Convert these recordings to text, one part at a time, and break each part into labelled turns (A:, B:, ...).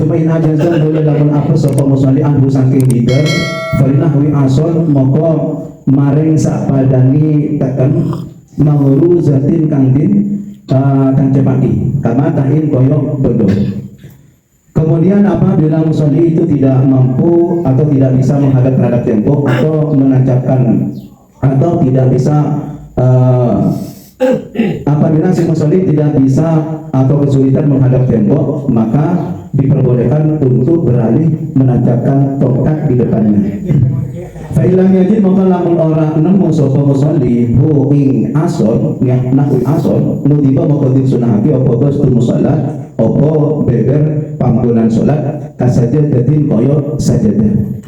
A: Sumain ajazan boleh lamun apa sapa musalli anhu saking hider falinah wi asol moko maring sapadani tekan mahuru zatin kang cepaki kama tahin koyok bodoh. Kemudian apabila musalli itu tidak mampu atau tidak bisa menghadap terhadap tembok atau menancapkan atau tidak bisa apabila si musalli tidak bisa atau kesulitan menghadap tembok, maka diperbolehkan untuk beralih menancapkan tongkat di depannya. Fa'ilam yajid maka lamun ora nemu sapa musalli hu ing asor nahwi asor nudiba maka disunahake apa bastu musalla apa beber panggonan salat kasajadatin koyo sajadah.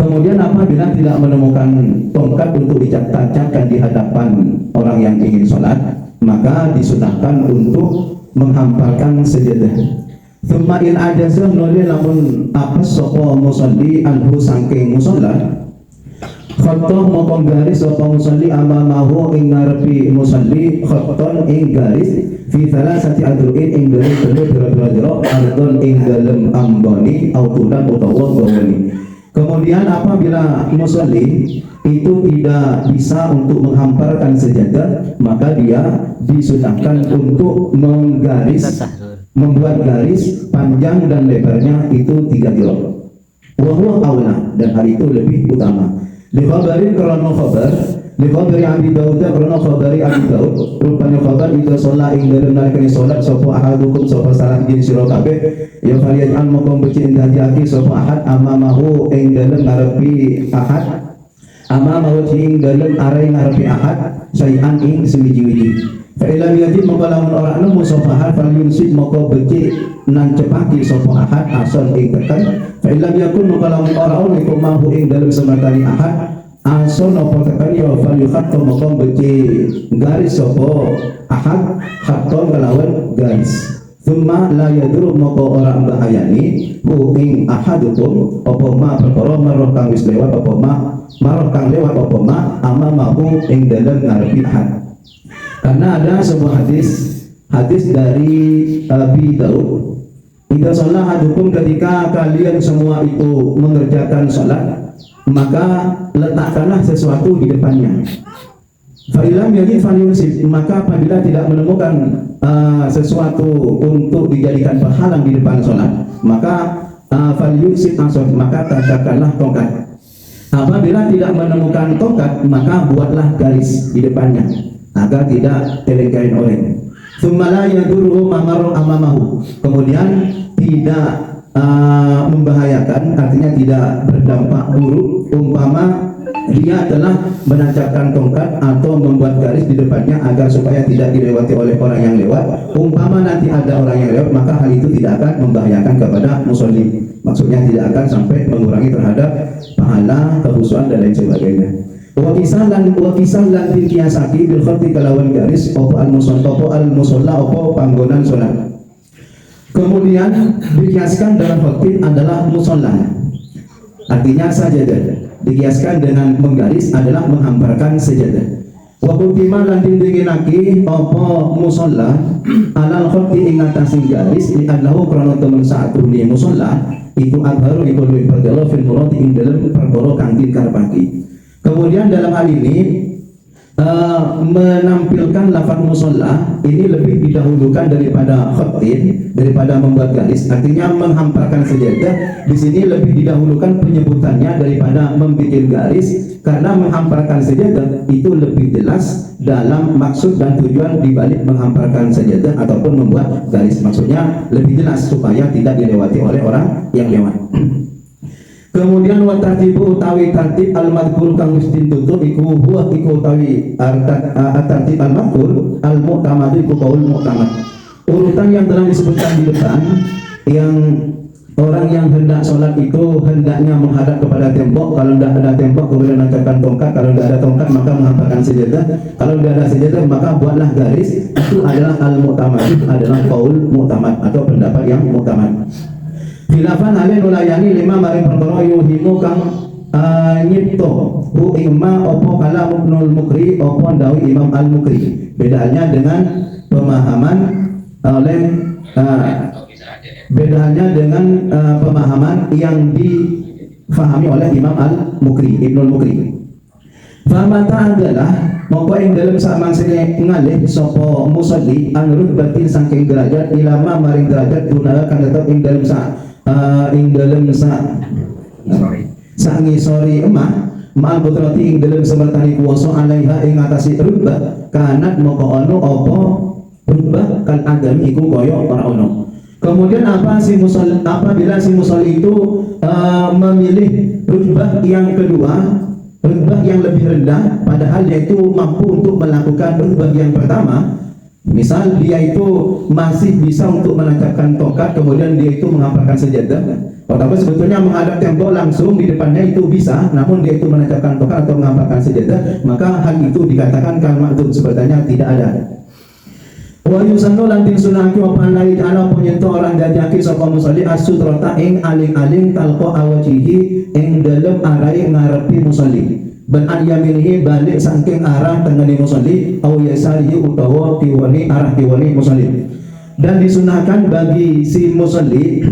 A: Kemudian apabila tidak menemukan tongkat untuk ditancapkan di hadapan orang yang ingin sholat, maka disunahkan untuk menghamparkan sajadah. Thumma in ajazah nolih lamun apes sapa musalli anhu saking musalla khattah moko garis sapa musalli amamahu ing ngarepi musalli khatton ing garis fi thalathati adru'in ing dalem pira-pira ardon ing dalem amboni autulan utawa gawani. Kemudian apabila musalli itu tidak bisa untuk menghamparkan sajadah, maka dia disunahkan untuk membuat garis panjang dan lebarnya itu 3 kilo. Wa huwa aula, dan hal itu lebih utama. Li khabarin karena khabar, li khabari Abi Daud karena khabari Abi Daud, rupanya khabar itu sholat ing dalem nalikane sholat sapa ahadukum sapa salah ing sira kabeh ya faliyat an moko becik dadi sapa ahad amamahu ing dalem ngarepi ahad amamahu ing dalem are ngarepi ahad sayan ing suwiji-wiji. Fa ilam yajid moko lamun ora nemu sapa ahad fal yunsid moko becik nancepaki sapa ahad ason ing tekan. Fa ilam yakun moko lamun ora ono iku mahu ing dalem sematani ahad ason apa tekan ya fal yukhatto moko becik garis sapa ahad khatton kelawan garis. Thumma la yadru moko ora bahayani hu ing ahadukum apa ma perkara marah kang wis lewat apa ma marah kang lewat apa ma amamahu ing dalem ngarepi ahad. Karena ada sebuah hadis dari Abi Daud, idza shalla ahadukum, ketika kalian semua itu mengerjakan salat, maka letakkanlah sesuatu di depannya. Fa'ilam yajid falyusib, maka apabila tidak menemukan sesuatu untuk dijadikan penghalang di depan sholat, maka falyusib asod, maka tancapkanlah tongkat. Apabila tidak menemukan tongkat, maka buatlah garis di depannya agar tidak terengkain-oleng. Tsumma yadurru mamarru amamahu, kemudian tidak membahayakan, artinya tidak berdampak buruk umpama dia telah menancapkan tongkat atau membuat garis di depannya agar supaya tidak dilewati oleh orang yang lewat. Umpama nanti ada orang yang lewat, maka hal itu tidak akan membahayakan kepada musolli. Maksudnya tidak akan sampai mengurangi terhadap pahala, kehusuan dan lain sebagainya. Wa kisah lan bil kiasaki bil khati kalawan garis opo al musalla opo panggonan salat. Kemudian dikiaskan dalam khati adalah musalla, artinya sajadah. Dikiaskan dengan menggaris adalah menghamparkan sajadah. Wa kutima lan dindinginaki opo musalla alal khati ing atasin garis li annahu krana temen saatune musalla iku adharu iku luwih pertelo fil murati ing dalem perkara kang dikarepake. Kemudian dalam hal ini menampilkan lafaz musalla ini lebih didahulukan daripada khatib, daripada membuat garis. Artinya menghamparkan sajadah di sini lebih didahulukan penyebutannya daripada membuat garis, karena menghamparkan sajadah itu lebih jelas dalam maksud dan tujuan dibalik menghamparkan sajadah ataupun membuat garis. Maksudnya lebih jelas supaya tidak dilewati oleh orang yang lewat. Kemudian wa tartibu utawi tartib al-madhkur kang wis ditutur iku huwa iku utawi tartib al-madhkur al-mu'tamad iku qaul mu'tamad. Urutan yang telah disebutkan di depan, yang orang yang hendak sholat itu hendaknya menghadap kepada tembok. Kalau tidak ada tembok kemudian nancapkan tongkat. Kalau tidak ada tongkat maka menghamparkan sajadah. Kalau tidak ada sajadah maka buatlah garis. Itu adalah al-mu'tamad, itu adalah qaul mu'tamad atau pendapat yang mu'tamad. Khilafan alin ulayani lima maring perkara yuhimu kang nyipto hu imma opo kala Ibnul Mukri opo ndawi Imam Al-Mukri. Bedaannya dengan pemahaman oleh Bedanya dengan pemahaman yang difahami oleh Imam Al-Mukri, Ibnul Mukri. Famata adalah mongko ing dalam samang sini ngalih sopo musalli an rutbatin saking derajat ilama maring derajat guna kan tetap ing dalam sangisori emah ma'al putrati ing dalam semertani kuwasa alaiha ing atasi rutbah kanat mongko ono opo rutbah kan adami iku koyo ora ono. Kemudian apabila si musalli itu memilih rutbah yang kedua, rutbah yang lebih rendah, padahal dia itu mampu untuk melakukan rutbah yang pertama. Misal dia itu masih bisa untuk menancapkan tongkat, kemudian dia itu mengampakkan sejadah. Tapi sebetulnya menghadap tembok langsung di depannya itu bisa, namun dia itu menancapkan tongkat atau mengampakkan sejadah, maka hal itu dikatakan kal ma'dum, sebetulnya tidak ada. Wa yusannu lan sunaki wa panai ala penyentuh orang jajaki sapa musalli as-sutrata ing aling-aling talqa awajihi ing dalem arai ngarepi musalli ban an yaminihi balik saking arah tengene musalli aw yasarihi utawa kiwani arah kiwani musalli. Dan disunahkan bagi si musalli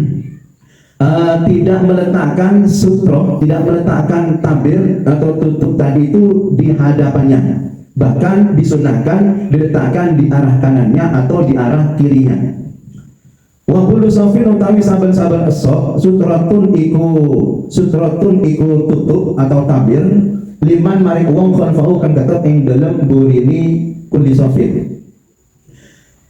A: tidak meletakkan sutro, tidak meletakkan tabir atau tutup tadi itu di hadapannya. Bahkan disunahkan diletakkan di arah kanannya atau di arah kirinya. Wa kullu safin utawi saben-saben esok sutratun iku tutup atau tabir liman maring wong khalfahu kan tetep ing dalem burini kulli safin.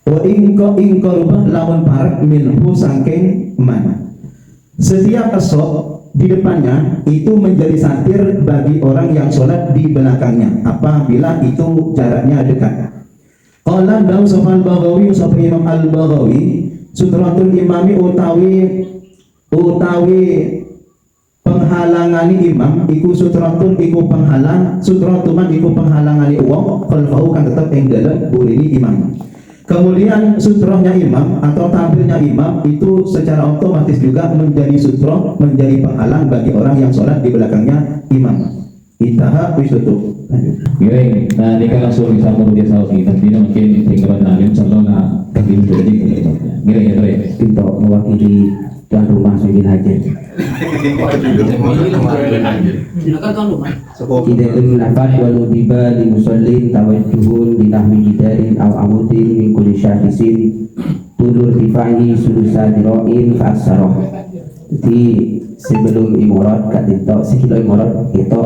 A: Wa ing rubah lamun parak minhu saking man. Setiap esok di depannya itu menjadi satir bagi orang yang sholat di belakangnya apabila itu jaraknya dekat. Qala dawu sapa al-Baghawi sapa Imam al-Baghawi sutratul imami utawi penghalangani imam iku sutratun iku penghalang sutratuman iku penghalangani wong khalfahu kan tetep ing dalem burini imam. Kemudian sutrohnya imam atau tabirnya imam itu secara otomatis juga menjadi sutroh, menjadi penghalang bagi orang yang sholat di belakangnya imam. Intaha wis tutup.
B: Gini, nah ini kan langsung disambung dia sama kita. Ini mungkin tinggal alim contohnya bagi jadi gini ya Dre.
C: Untuk mewakili tuan rumah Sayyidin Hajar. Tidak mendapat walau tiba di musallin tawajjuhun di nahwi jidarin aw amudin min kulli syahisin tulur difahi sulusa diro'in fa'asaroh. Jadi sebelum imorot katito sekilo imorot itu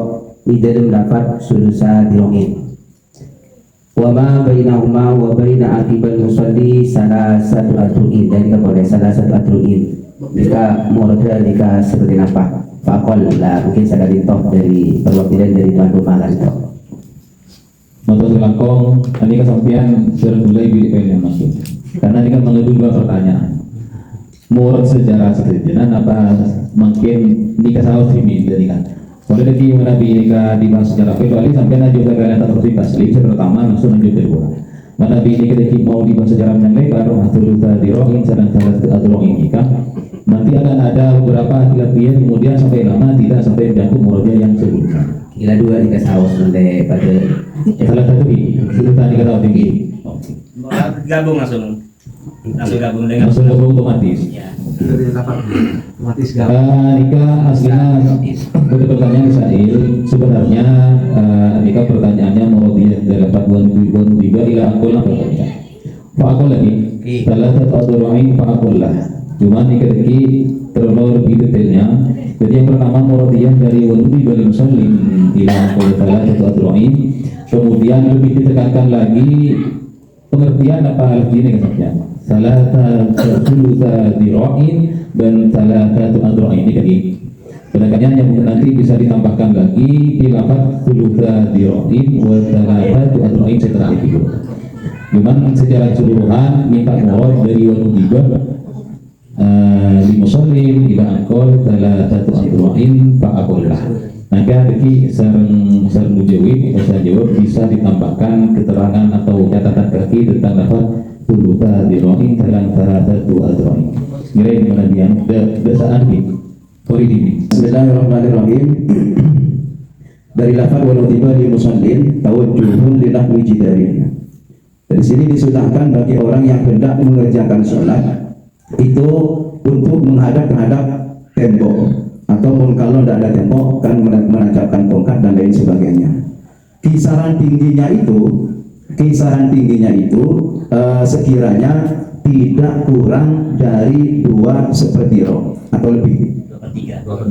C: tidak mendapat sulusa diro'in. Wa ma bainahuma wa baina akibal musalli salah satu atru'in. Dan kita boleh salah satu atru'in jika muradnya jika seperti apa fakol lah mungkin saya toh dari perwakilan dari tuan rumah kan toh
B: Untuk selangkong tadi kesampaian mulai bilik yang masuk karena ini kan mengandung dua pertanyaan murad sejarah sejenak apa mungkin nikah saus ini dari kan soalnya di Nabi nikah dibahas sejarah kecuali sampai najib kalian tak terus taslim pertama langsung najib kedua mana Nabi nikah mau dibahas sejarah yang lain baru hatul tadirohin sedang salah satu ini kan nanti akan ada beberapa kilafian kemudian sampai lama tidak sampai menjangkut muradnya yang sebelumnya.
C: Kila dua nikah saus nanti pada
B: Salah satu ini sudah tadi kata tinggi.
D: Gabung langsung gabung dengan
B: Langsung gabung otomatis.
D: otomatis
B: Nikah aslinya betul pertanyaan Isail sebenarnya nikah pertanyaannya muradiyah dari fatwa tiba ila akul apa ya? Pak akul lagi. Salah satu adroin Pak akul lah. Cuma dikiriki terlalu lebih detailnya. Jadi yang pertama muradiyah dari wudhu bal muslim ila qul salah satu adroin. Kemudian lebih ditekankan lagi pengertian apa artinya kesaksian. Salah satu adroin dan salah satu adroin ini tadi. Sedangkan yang nanti bisa ditambahkan lagi bilafat sulusa diroin wa salah satu adroin setelah itu. Cuman secara keseluruhan minta murad dari wudhu di muslim ila angkol salah satu adroin fa'akullah. Maka bagi sarang mujawib atau saya jawab bisa ditambahkan keterangan atau catatan kaki tentang lafaz sulusa diroin salah satu adroin. Kira ini mana dia dasaan ini ini.
A: Bismillahirrahmanirrahim. Dari lafaz walau tiba di musallin tawajjuhun li nahwi jidarin. Dari sini disunahkan bagi orang yang hendak mengerjakan sholat itu untuk menghadap terhadap tembok, atau kalau tidak ada tembok kan menancapkan tongkat dan lain sebagainya. Kisaran tingginya itu sekiranya tidak kurang dari 2/3 atau lebih.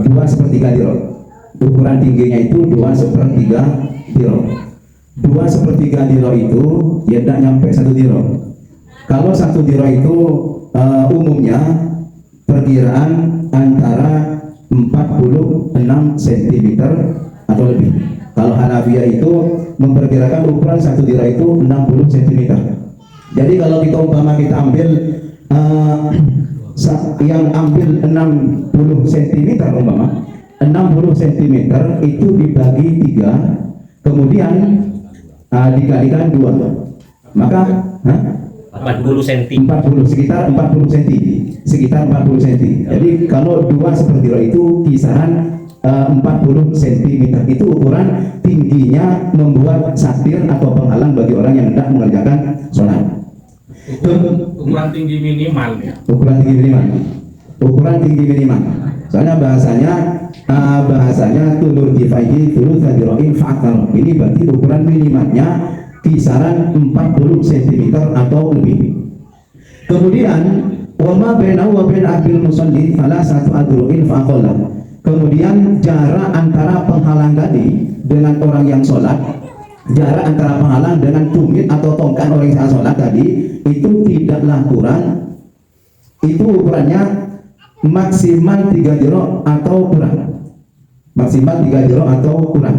A: 2/3 dirok. Ukuran tingginya itu 2/3 dirok. 2/3 dirok itu ya tidak nyampe 1 dirok. Kalau 1 dirok itu umumnya perkiraan antara 46 cm atau lebih. Kalau Hanafiyah itu memperkirakan ukuran 1 dirok itu 60 cm. Jadi kalau kita ambil yang ambil 60 cm umpama 60 cm itu dibagi 3, kemudian dikalikan 2, maka
D: 40 cm.
A: 40 sekitar 40 cm. Jadi kalau 2/3 itu kisaran 40 cm itu ukuran tingginya membuat satir atau penghalang bagi orang yang hendak mengerjakan sholat.
E: Ukuran tinggi minimal ya.
A: Ukuran tinggi minimal. Soalnya bahasanya tulur difaihi tulur tadiroin fa'akar. Ini berarti ukuran minimalnya kisaran 40 cm atau lebih. Kemudian wama bainahu wa bain abil musalli salah satu adru'in fa'aqalla. Kemudian jarak antara penghalang tadi dengan orang yang sholat, jarak antara penghalang dengan tumit atau tongkat orang yang sholat tadi itu tidaklah kurang, itu ukurannya maksimal 3 dirok atau kurang. Maksimal 3 dirok atau kurang.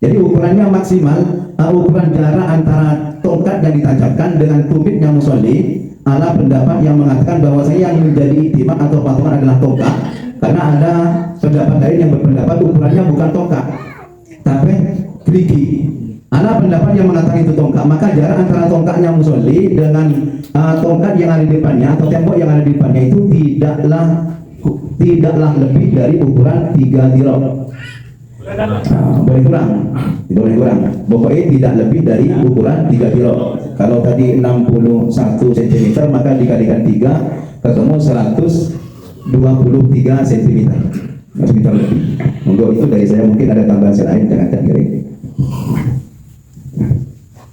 A: Jadi ukurannya maksimal, ukuran jarak antara tongkat yang ditancapkan dengan tumitnya musolli, ala pendapat yang mengatakan bahwasanya yang menjadi iktimat atau patokan adalah tongkat. Karena ada pendapat lain yang berpendapat ukurannya bukan tongkat, tapi gerigi. Ada pendapat yang mengatakan itu tongkat, maka jarak antara tongkatnya musolli dengan tongkat yang ada di depannya atau tembok yang ada di depannya itu tidaklah lebih dari ukuran 3 dirok. Boleh kurang. Pokoknya tidak lebih dari ukuran 3 dirok. Kalau tadi 61 cm maka dikalikan 3 ketemu 123 cm. Sekitar lebih. Monggo itu dari saya, mungkin ada tambahan lain dengan kira.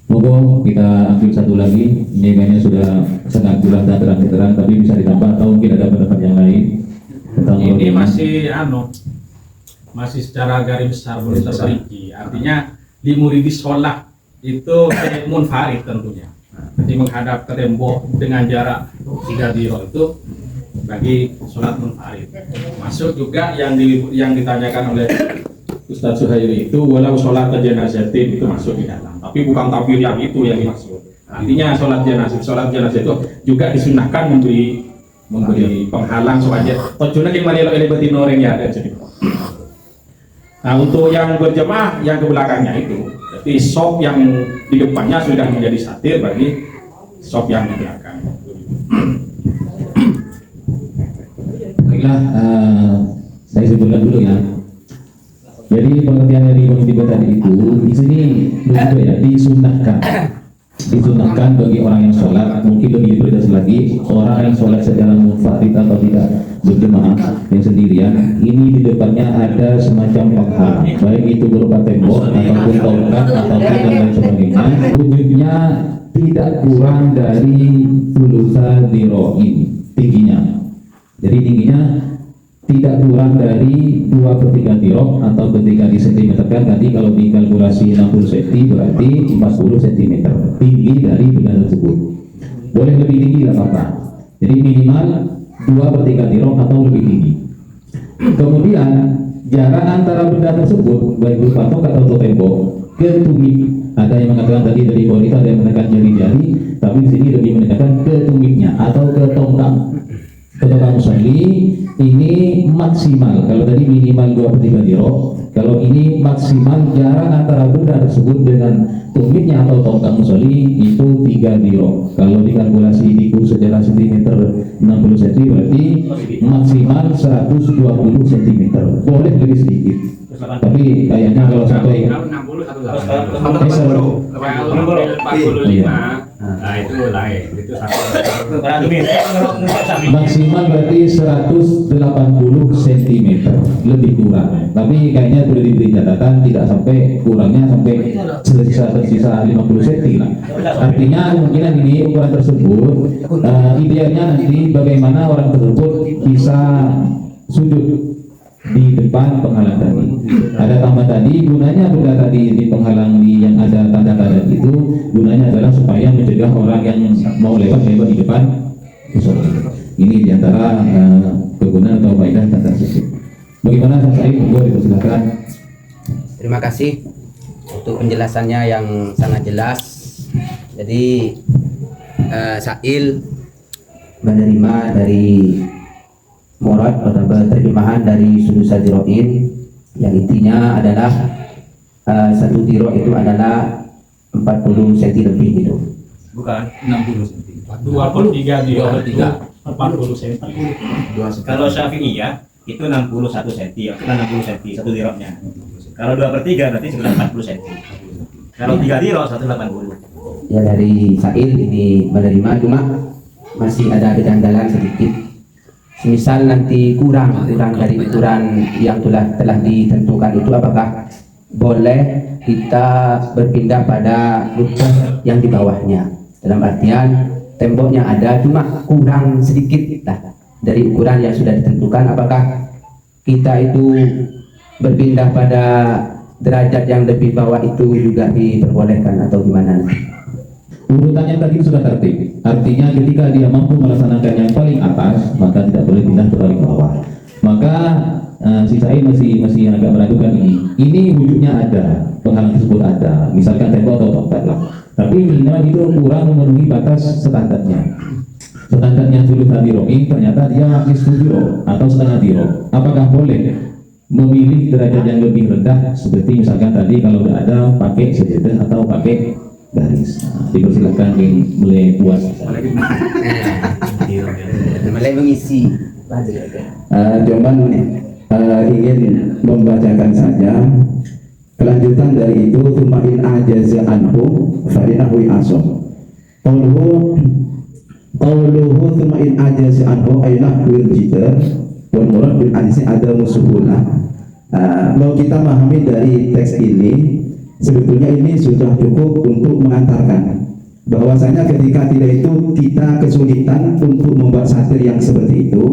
B: Monggo kita ambil satu lagi. Ini kayaknya sudah sangat jelas dan terang-terang, tapi bisa ditambah atau mungkin ada pendapat yang lain tentang
E: Ini masih secara garis besar belum terperinci. Artinya di muridi sholat itu munfarid tentunya. Jadi menghadap ke tembok dengan jarak 3 dirok itu bagi sholat munfarid. Masuk juga yang ditanyakan oleh Ustaz Suhairi itu walau sholat janazatin itu masuk di dalam. Tapi bukan takbir yang itu yang dimaksud. Artinya sholat jenazah itu juga disunahkan memberi penghalang supaya tujuannya yang mana yang betin orang ya ada jadi. Nah untuk yang berjemaah yang ke belakangnya itu, jadi sop yang di depannya sudah menjadi satir bagi sop yang di belakang.
B: Baiklah, saya sebutkan dulu ya. Jadi pengertian dari tiba tadi itu di sini begitu ya, disunahkan bagi orang yang sholat, mungkin lebih diperjelas lagi orang yang sholat secara munfarid atau tidak berjemaah yang sendirian, ini di depannya ada semacam penghalang, baik itu berupa tembok ataupun tongkat ataupun dan lain sebagainya, wujudnya tidak kurang dari thulutsa dzira'in tingginya. Jadi tingginya tidak kurang dari 2/3 dirok, atau ketika disentimeterkan tadi kalau dikalkulasi 60 cm berarti 40 cm tinggi dari benda tersebut. Boleh lebih tinggi tidak apa-apa. Jadi minimal 2/3 dirok atau lebih tinggi. Kemudian jarak antara benda tersebut baik berupa tongkat atau tembok ke tumit. Ada yang mengatakan tadi dari bawah itu ada yang menekan jari-jari, tapi di sini lebih menekankan ke tumitnya atau ke tongkat. Ketika musalli ini maksimal, kalau tadi minimal 2/3 dirok, Kalau ini maksimal jarak antara benda tersebut dengan tumitnya atau tongkat musoli itu 3 diro. Kalau dikalkulasi di kurs sejarah cm 60 cm berarti maksimal 120 cm. Boleh lebih sedikit. Tapi kayaknya kalau sampai
E: 60 satu
D: Terus
E: delapan.
D: kalau
E: Kalau
D: 40,
E: 45, nah itu lain. Itu satu.
B: maksimal berarti 180 cm lebih kurang. Tapi kayaknya boleh diberi catatan tidak sampai kurangnya sampai tersisa 50 cm lah. Artinya kemungkinan ini ukuran tersebut idealnya nanti bagaimana orang tersebut bisa sujud di depan penghalang tadi. Ada tambah tadi gunanya benda tadi di penghalang yang ada tanda-tanda itu gunanya adalah supaya mencegah orang yang mau lewat di depan musola. Ini diantara kegunaan atau faedah tanda tersebut. Bagaimana Said? Boleh dipersilakan.
C: Terima kasih untuk penjelasannya yang sangat jelas. Jadi Sail menerima dari murad atau terjemahan dari Sudus Diroin yang intinya adalah satu diro itu adalah 40 cm lebih gitu.
D: Bukan 60 cm.
E: 23 diro itu
C: 23.
E: 40 cm.
D: Kalau Syafi'iyah itu 61 cm, kita 60 cm satu diroknya. Kalau 2/3 berarti sekitar 40 cm. Kalau 3 dirok 180.
C: Ya dari Sail ini menerima cuma masih ada kejanggalan sedikit. Misal nanti kurang dari ukuran yang telah ditentukan itu, apakah boleh kita berpindah pada rukun yang di bawahnya? Dalam artian temboknya ada cuma kurang sedikit lah dari ukuran yang sudah ditentukan. Apakah kita itu berpindah pada derajat yang lebih bawah itu juga diperbolehkan atau gimana?
B: Urutannya tadi sudah tertib. Artinya ketika dia mampu melaksanakan yang paling atas, maka tidak boleh pindah ke paling bawah. Maka si Said masih agak meragukan ini. Ini wujudnya ada, penghalang tersebut ada, misalkan tembok atau tongkat lah. Tapi minimal itu kurang memenuhi batas standarnya. Standarnya Sudus Diroin ternyata dia nisfu diro atau setengah diro. Apakah boleh memilih derajat yang lebih rendah seperti misalkan tadi kalau udah ada pakai sejadah atau pakai garis? Dipersilakan mulai puas.
C: Mulai mengisi.
A: Cuman ingin membacakan saja kelanjutan dari itu. Tumain ajaza anhu fa'inahu asom. Qauluhu tumain ajaza anhu ainah wil jidar wal murad bil ansi ada musuhuna. Mau kita memahami dari teks ini, sebetulnya ini sudah cukup untuk mengantarkan bahwasanya ketika tidak itu kita kesulitan untuk membuat satir yang seperti itu,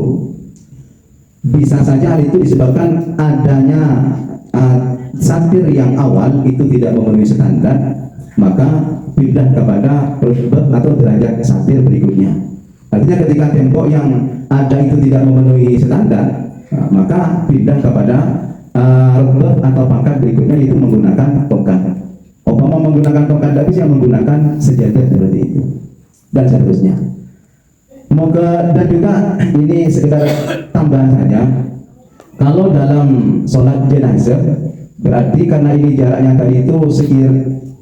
A: bisa saja hal itu disebabkan adanya satir yang awal itu tidak memenuhi standar, maka pindah kepada rutbah atau derajat satir berikutnya. Artinya ketika tembok yang ada itu tidak memenuhi standar, maka pindah kepada rutbah atau pangkat berikutnya, itu menggunakan tongkat. Umpama menggunakan tongkat tidak bisa menggunakan sejadah seperti itu dan seterusnya. Dan juga ini sekedar tambahan saja, kalau dalam sholat jenazah berarti karena ini jaraknya tadi itu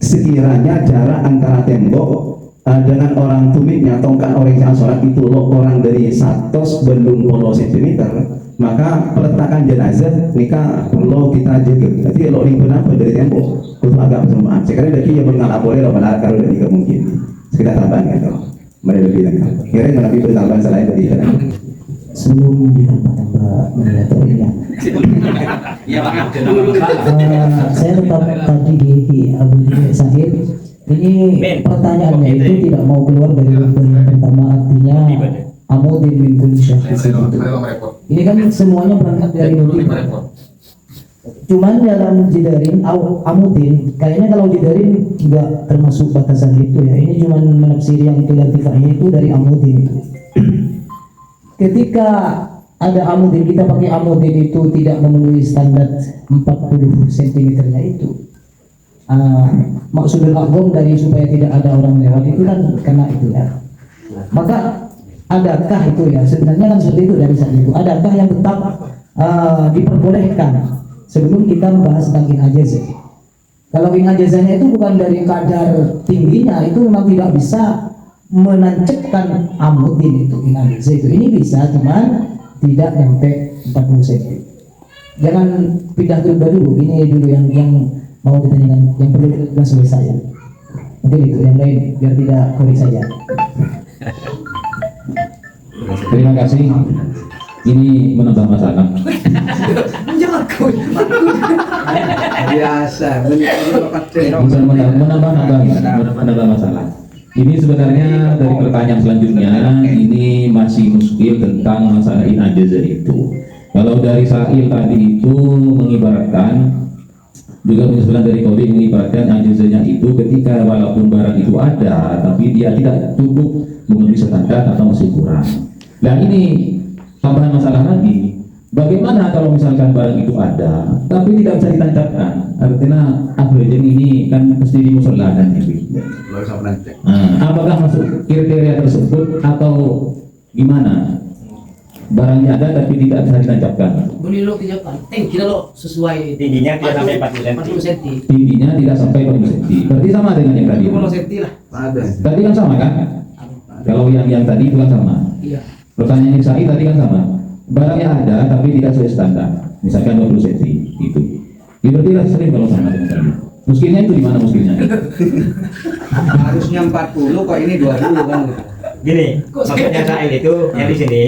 A: sekiranya jarak antara tembok dengan orang tumitnya tongkat orang yang sholat itu orang dari 100 belum 10 cm, maka peletakan jenazah nikah perlu kita jaga. Jadi kalau ini kenapa dari tembok itu agak bersamaan. Sekarang dari yang mengalami lo benar kalau dari mungkin sekitar tambahan gitu. Mereka lebih lengkap. Kira lebih bertambahan selain dari itu.
F: Sebelum ditambah-tambah mengaturnya, saya tetap tadi di Abu Sahid. Ini pertanyaannya itu tidak mau keluar dari yang pertama, artinya amudin min kulli syahsin itu. Ini kan semuanya berangkat dari motif. Cuman dalam jidarin amudin, kayaknya kalau jidarin nggak termasuk batasan itu ya. Ini cuman menafsir yang ilatifahnya itu dari amudin. Ketika ada amudin, kita pakai amudin itu tidak memenuhi standar 40 cm-nya itu. Maksudul agom dari supaya tidak ada orang lewat itu kan karena itu ya. Maka adakah itu ya, sebenarnya kan seperti itu dari saat itu, adakah yang tetap diperbolehkan sebelum kita membahas tentang inajazah. Kalau inajazahnya itu bukan dari kadar tingginya, itu memang tidak bisa menancapkan amudin itu inajazah itu. Ini bisa, cuman tidak sampai 40 cm. Jangan pindah ke dulu, ini dulu yang mau ditanyakan, yang perlu langsung saya. Mungkin itu yang lain biar tidak korek saja.
B: Terima kasih. Ini menambah masalah.
G: Biasa,
B: Bukan menambah masalah. Ini sebenarnya dari pertanyaan selanjutnya, ini masih muskil tentang masalah inajazah itu. Kalau dari Sa'il tadi itu mengibaratkan, juga penyesuaian dari kode mengibaratkan ajazahnya itu ketika walaupun barang itu ada, tapi dia tidak cukup memenuhi standar atau masih kurang. Dan ini tambahan masalah lagi, bagaimana kalau misalkan barang itu ada tapi tidak bisa ditancapkan? Artinya averaging ini kan mesti dimusolahkan ini. Apakah masuk kriteria tersebut atau gimana? Barangnya ada tapi tidak bisa ditancapkan.
H: Boleh lo tinjaukan, kita lo sesuai
D: Tingginya tidak sampai 40 cm.
H: 40 cm.
B: Tingginya tidak sampai 40 cm. Berarti sama dengan yang tadi.
H: 50 cm lah.
B: Tadi kan sama kan? Kalau yang tadi itu kan sama.
H: Iya.
B: Pertanyaan Isai tadi kan sama. Barangnya ada tapi tidak sesuai standar. Misalkan 20 cm itu. Ya, berarti sering kalau sama dengan tadi. Muskilnya itu di mana muskilnya?
G: harusnya 40 kok ini 20 kan.
D: Gini, maksudnya Sa'il itu yang di sini.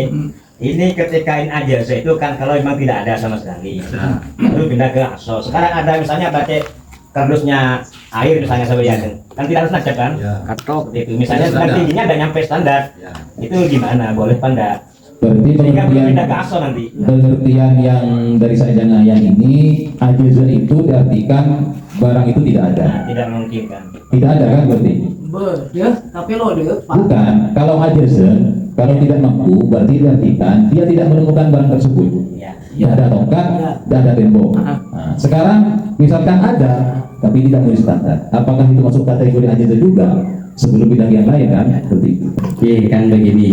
D: Ini ketika inajazah itu kan kalau memang tidak ada sama sekali, lalu pindah ke aso. Sekarang ada misalnya pakai kardusnya air misalnya sebagian, kan tidak harus nancap kan? Katok itu misalnya tingginya tidak nyampe standar, itu gimana? Boleh apa enggak?
B: Berarti
D: Sehingga belum pindah ke aso nanti.
B: pengertian yang dari saya dan Ayang ini, ajazah itu diartikan barang itu tidak ada.
D: Tidak memungkinkan.
B: Tidak ada kan berarti?
H: Ya, tapi lo deh, Pak.
B: Bukan. Kalau ajazah, kalau tidak mampu berarti diartikan dia tidak menemukan barang tersebut.
D: Ya.
B: Tidak ada tongkat, tidak ada tembok. Nah, sekarang misalkan ada tapi tidak memenuhi standar, apakah itu masuk kategori ajazah juga? Sebelum pindah yang lain kan? Seperti itu.
C: Oke, kan begini.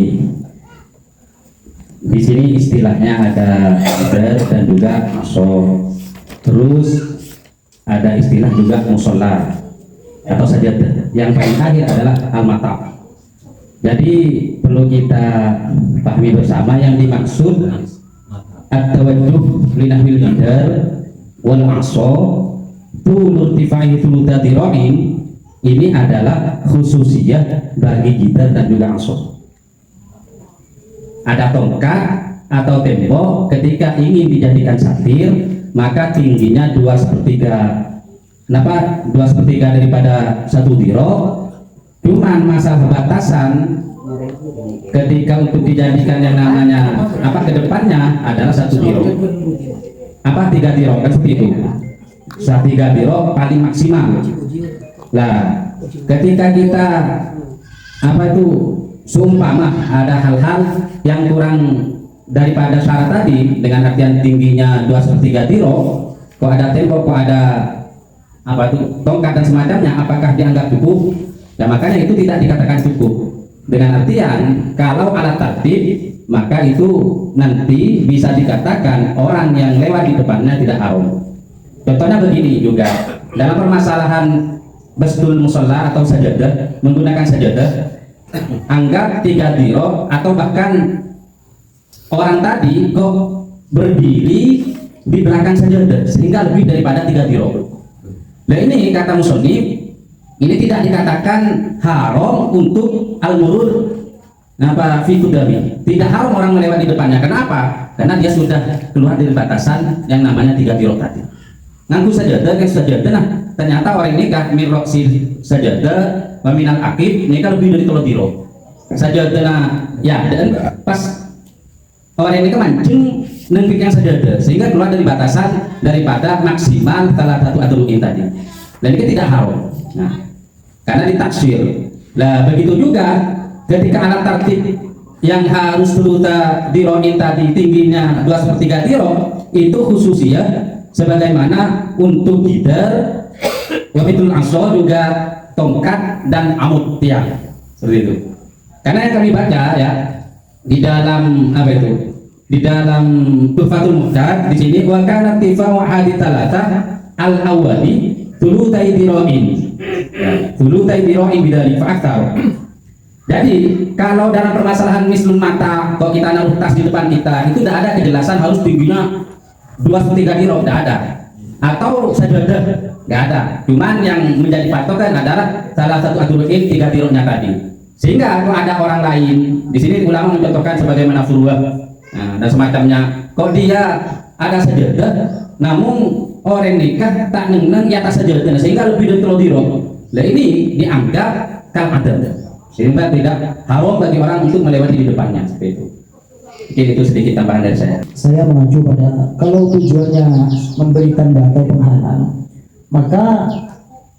C: Di sini istilahnya ada ber dan juga aso. Terus ada istilah juga musola atau sajadah. Yang paling akhir adalah al-matab. Jadi perlu kita pahami bersama yang dimaksud at-tawajjuh linahwil jidar wal aso tulur tifai tulutadiroin. Ini adalah khususiyah bagi jidar dan juga aso. Ada tongkat atau tembok, ketika ingin dijadikan satir maka tingginya 2/3. Kenapa 2/3 daripada 1 diro? Cuman masalah batasan ketika untuk dijadikan yang namanya apa ke depannya adalah 1 diro. Apa 3 diro kan seperti itu. 3 diro paling maksimal. Nah, ketika kita apa itu seumpama ada hal-hal yang kurang daripada syarat tadi dengan artian tingginya 2/3 diro, kok ada tembok, kok ada apa itu tongkat dan semacamnya, apakah dianggap cukup? Ya makanya itu tidak dikatakan cukup. Dengan artian kalau alat tertib maka itu nanti bisa dikatakan orang yang lewat di depannya tidak haram. Contohnya begini juga dalam permasalahan bastul musola atau sajadah, menggunakan sajadah, anggap 3 diro atau bahkan orang tadi kok berdiri di belakang sajadah sehingga lebih daripada 3 diro. Nah ini kata musonif, ini tidak dikatakan haram untuk al-murur apa fikudami. Tidak haram orang melewati depannya. Kenapa? Karena dia sudah keluar dari batasan yang namanya 3 diro tadi. Nganggu sajadah, nah ternyata orang ini kan miroksi sajadah, meminal akib, ini kan lebih dari 3 diro. Sajadah nah, ya dan pas orang ini kemancing nengkiknya sajadah sehingga keluar dari batasan daripada maksimal salah satu adruin tadi. Dan ini tidak haram. Nah, karena ditaksir. Nah, begitu juga ketika alat tertib yang harus beruta diroin tadi tingginya 2/3 diro itu khususnya sebagaimana untuk jidar, wabitul aso juga tongkat dan amud tiang seperti itu. Karena yang kami baca ya di dalam apa itu di dalam Tuhfatul Muhtad di sini wa kana tifa'u haditsalata al-awwali thulutai dira'in. Thulutai dira'in bidali fa'aktar. Jadi kalau dalam permasalahan mislun mata, kalau kita naruh tas di depan kita, itu tidak ada kejelasan harus tingginya 2/3 dirok, tidak ada. Atau sajadah, nggak ada. Cuman yang menjadi patokan adalah salah satu aturuin 3 diroknya tadi. Sehingga kalau ada orang lain, di sini ulama mencontohkan sebagaimana furuah dan semacamnya. Kalau dia ada sajadah, namun orang nikah tak neng di atas sajadah, sehingga lebih dari 3 dirok. Nah ini dianggap kal adat. Sehingga tidak haram bagi orang untuk melewati di depannya seperti itu. Mungkin itu sedikit tambahan dari saya.
F: Saya mengacu pada kalau tujuannya memberi tanda atau penghalang, maka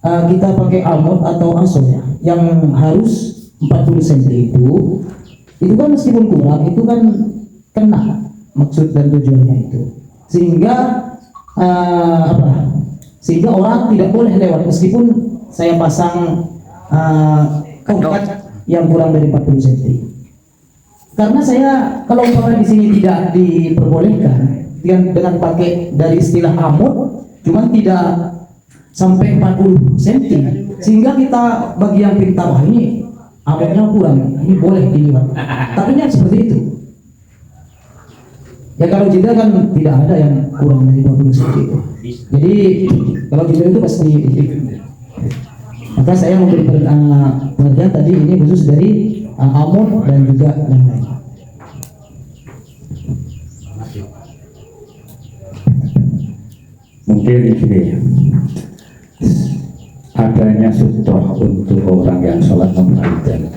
F: kita pakai amud atau ansor ya, yang harus 40 cm itu kan meskipun kurang, itu kan kena maksud dan tujuannya itu. Sehingga sehingga orang tidak boleh lewat meskipun saya pasang tongkat yang kurang dari 40 cm. Karena saya kalau umpamanya di sini tidak diperbolehkan dengan pakai dari istilah amud, cuman tidak sampai 40 cm, sehingga kita bagi yang pintar, wah ini amudnya kurang, ini boleh dilihat. Tapi yang seperti itu. Ya kalau jeda kan tidak ada yang kurang dari 20 cm itu. Jadi kalau jeda itu pasti. Maka saya memberi pengertian tadi ini khusus dari amud dan juga yang lain.
A: Mungkin ini adanya sutroh untuk orang yang sholat memperhatikan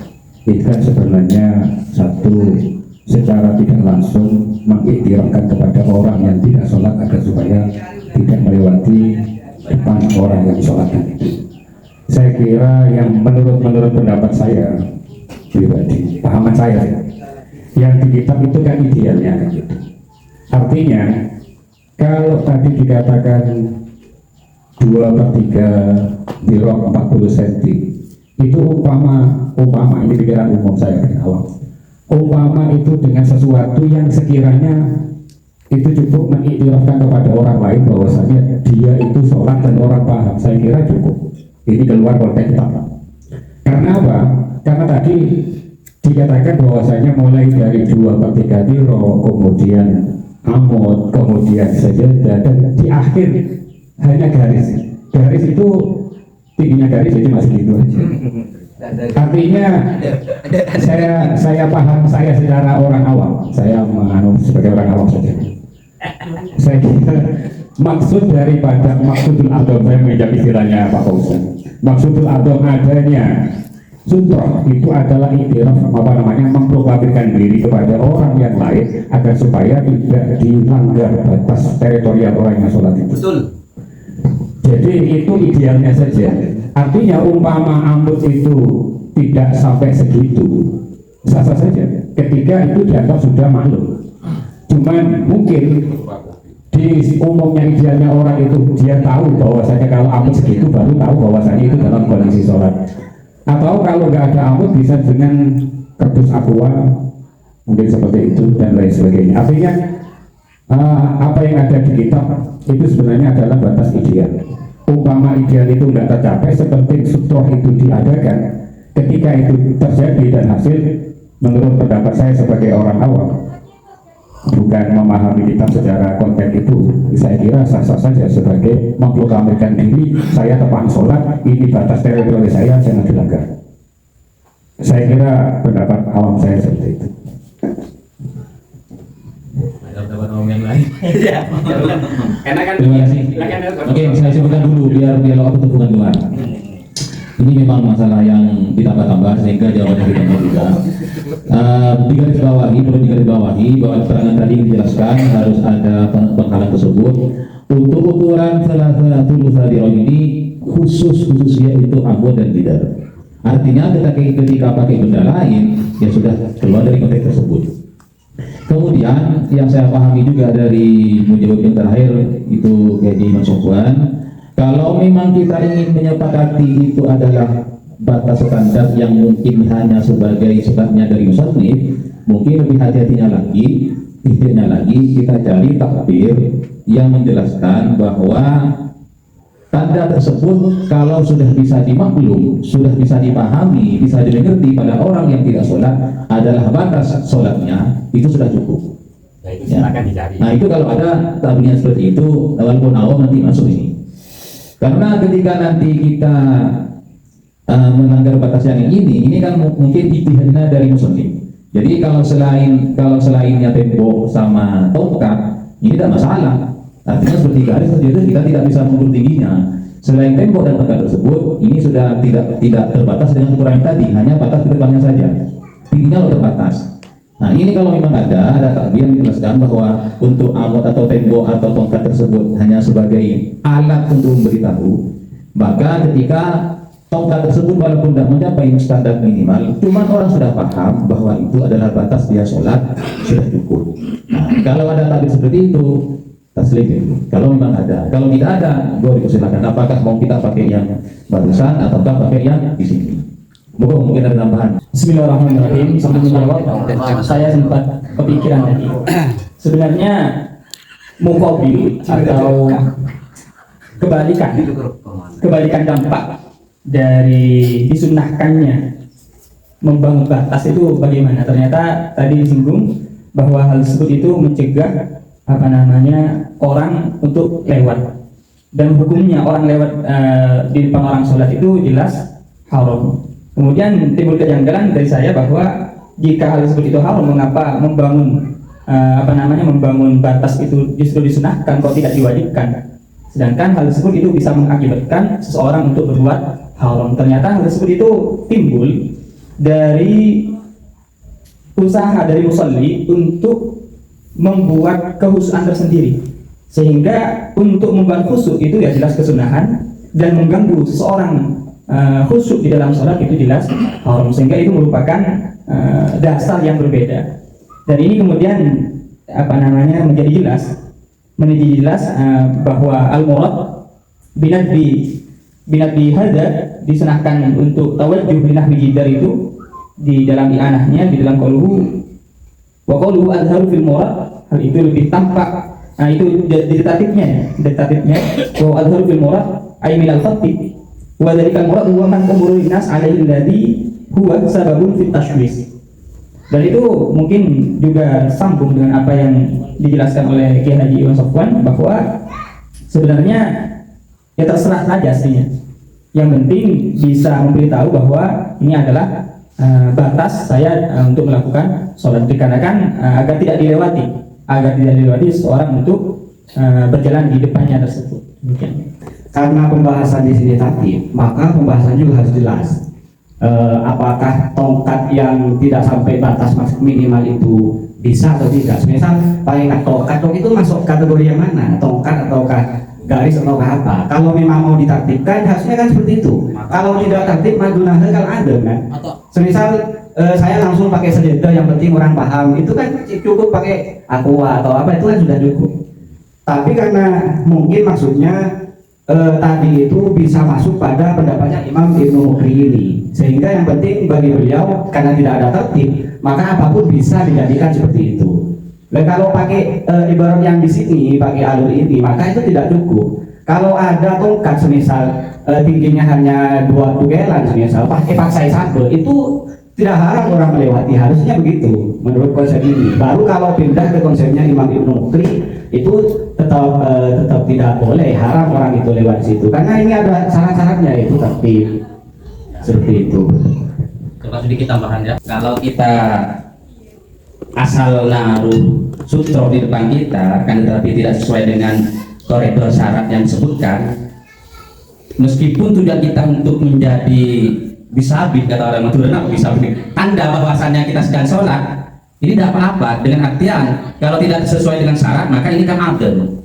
A: itu kan sebenarnya satu secara tidak langsung mengiktirafkan kepada orang yang tidak sholat agar supaya tidak melewati depan orang yang sholatkan itu. Saya kira yang menurut pendapat saya pribadi, pahaman saya, yang di kitab itu kan idealnya kan gitu. Artinya kalau tadi dikatakan 2/3 dirok 40 cm itu umpama ini pikiran umum saya dari awal. Umpama itu dengan sesuatu yang sekiranya itu cukup mengiktirafkan kepada orang lain bahwasanya dia itu sholat dan orang paham, saya kira cukup. Ini keluar konteks kitab. Karena apa? Karena tadi dikatakan bahwasanya mulai dari 2/3 dirok, kemudian amud, kemudian sajadah, dan di akhir hanya garis. Garis itu tingginya garis jadi masih gitu aja. Artinya saya paham, saya secara orang awam, saya menganut sebagai orang awam saja. Saya kira maksud daripada maksudul adom, saya menjawab istilahnya Pak Fauzan. Maksudul adom adanya sutroh itu adalah iktiraf memproklamirkan diri kepada orang yang lain agar supaya tidak dilanggar batas teritorial orang yang sholat itu.
D: Betul.
A: Jadi itu idealnya saja. Artinya umpama amud itu tidak sampai segitu, sah-sah saja. Ketika itu dianggap sudah maklum. Cuman mungkin di umumnya idealnya orang itu dia tahu bahwasanya kalau amud segitu baru tahu bahwasanya itu dalam kondisi sholat. Atau kalau nggak ada amud bisa dengan kardus aqua mungkin seperti itu dan lain sebagainya. Artinya apa yang ada di kitab itu sebenarnya adalah batas ideal. Umpama ideal itu nggak tercapai, seperti sutroh itu diadakan, ketika itu terjadi dan hasil, menurut pendapat saya sebagai orang awam, bukan memahami kitab secara konteks itu, saya kira sah-sah saja sebagai memproklamirkan diri, saya tepat sholat, ini batas teritori saya, jangan dilanggar. Saya kira pendapat awam saya seperti itu.
B: Pendapat awam yang lain.
D: Karena kan
B: Terima kasih. Oke, saya sebutkan dulu biar waktu bukan luar. Ini memang masalah yang ditambah-tambah sehingga jawabannya tidak juga. Perlu digarisbawahi bahwa keterangan tadi dijelaskan harus ada penghalang tersebut. Untuk ukuran salah satu sadiron ini khususnya itu amud dan bidar. Artinya ketika pakai benda lain ya sudah keluar dari konteks tersebut. Kemudian yang saya pahami juga dari menjawab yang terakhir itu kayak di Mas Sofwan, kalau memang kita ingin menyepakati itu adalah batas standar yang mungkin hanya sebagai sebabnya dari musannif, mungkin lebih hati-hatinya lagi intinya lagi kita cari takbir yang menjelaskan bahwa tanda tersebut kalau sudah bisa dimaklum, sudah bisa dipahami, bisa dimengerti pada orang yang tidak sholat adalah batas sholatnya, itu sudah cukup.
D: Nah, itu silakan dicari.
B: Nah itu kalau ada takbirnya seperti itu, walaupun awam nanti masuk ini. Karena ketika nanti kita melanggar batas yang ini kan mungkin ijtihadnya dari muslim. Jadi kalau selainnya tembok sama tongkat, ini tidak masalah. Artinya seperti garis itu kita tidak bisa mengukur tingginya. Selain tembok dan tongkat tersebut, ini sudah tidak terbatas dengan ukuran tadi, hanya batas di depannya saja. Tingginya lo terbatas. Nah ini kalau memang ada takbir yang menjelaskan bahwa untuk amot atau tembok atau tongkat tersebut hanya sebagai alat untuk memberitahu, maka ketika tongkat tersebut walaupun tidak mencapai standar minimal, cuma orang sudah paham bahwa itu adalah batas dia sholat, sudah cukup. Nah kalau ada takbir seperti itu, taslim itu. Kalau memang ada, kalau tidak ada, boleh silakan. Apakah mau kita pakai yang barusan ataukah pakai yang di sini? Mungkin ada tambahan.
I: Bismillahirrahmanirrahim. Sambil menjawab, saya sempat kepikiran tadi. Sebenarnya muqabil atau kebalikan dampak dari disunnahkannya membangun batas itu bagaimana? Ternyata tadi disinggung bahwa hal tersebut itu mencegah orang untuk lewat, dan hukumnya orang lewat di depan orang sholat itu jelas haram. Kemudian timbul kejanggalan dari saya bahwa jika hal tersebut itu haram, mengapa membangun batas itu justru disunahkan kok tidak diwajibkan? Sedangkan hal tersebut itu bisa mengakibatkan seseorang untuk berbuat haram. Ternyata hal tersebut itu timbul dari usaha dari musalli untuk membuat kehusuan tersendiri, sehingga untuk membuat khusyuk itu ya jelas kesunahan, dan mengganggu seseorang khusyuk di dalam sholat itu jelas haram, sehingga itu merupakan dasar yang berbeda. Dan ini kemudian menjadi jelas bahwa al-murad binadbi hadza disunahkan untuk tawajjuh binahwi jidar itu di dalam i'anahnya, di dalam qauluhu wa qauluhu azharu fil murad, hal itu lebih tampak. Nah itu di tatibnya wa azharu fil murad ay min al-khatti wa dzalika al-murad huwa man umurun nas alaihi alladhi huwa sababun fit tashwis. Dan itu mungkin juga sambung dengan apa yang dijelaskan oleh Kiai Haji Iwan Sofwan, bahwa sebenarnya ya terserah saja aslinya. Yang penting bisa memberitahu bahwa ini adalah batas saya untuk melakukan sholat, dikarenakan agar tidak dilewati seorang untuk berjalan di depannya tersebut. Demikian.
C: Karena pembahasan di sini tadi, maka pembahasan juga harus jelas. Apakah tongkat yang tidak sampai batas minimal itu bisa atau tidak? Misal paling tongkat itu masuk kategori yang mana? Tongkat ataukah garis ataukah apa? Kalau memang mau ditertibkan harusnya kan seperti itu. Kalau tidak tertib madunah kalau ada kan. Semisal saya langsung pakai sejadah, yang penting orang paham, itu kan cukup pakai aqua atau apa, itu kan sudah cukup. Tapi karena mungkin maksudnya tadi itu bisa masuk pada pendapatnya Imam Ibnu Mukri ini, sehingga yang penting bagi beliau karena tidak ada tertib, maka apapun bisa dijadikan seperti itu. Nah, kalau pakai ibarat yang di sini, pakai alur ini, maka itu tidak cukup. Kalau ada tongkat semisal tingginya hanya 2 tugelan semisal, pakai paksai sabel, itu tidak haram orang melewati, harusnya begitu menurut konsep ini. Baru kalau pindah ke konsepnya Imam Ibnu Mukri, itu tetap tidak boleh, haram orang itu lewat situ, karena ini ada syarat-syaratnya, itu tertib seperti itu.
G: Coba sedikit tambahan ya. Kalau kita asal naruh sutro di depan kita, kan tetapi tidak sesuai dengan koridor syarat yang disebutkan, meskipun tujuan kita untuk menjadi bisabit, kata orang Madura, tanda bahwasannya kita sedang sholat, ini tidak apa-apa, dengan artian kalau tidak sesuai dengan syarat maka ini kan adil.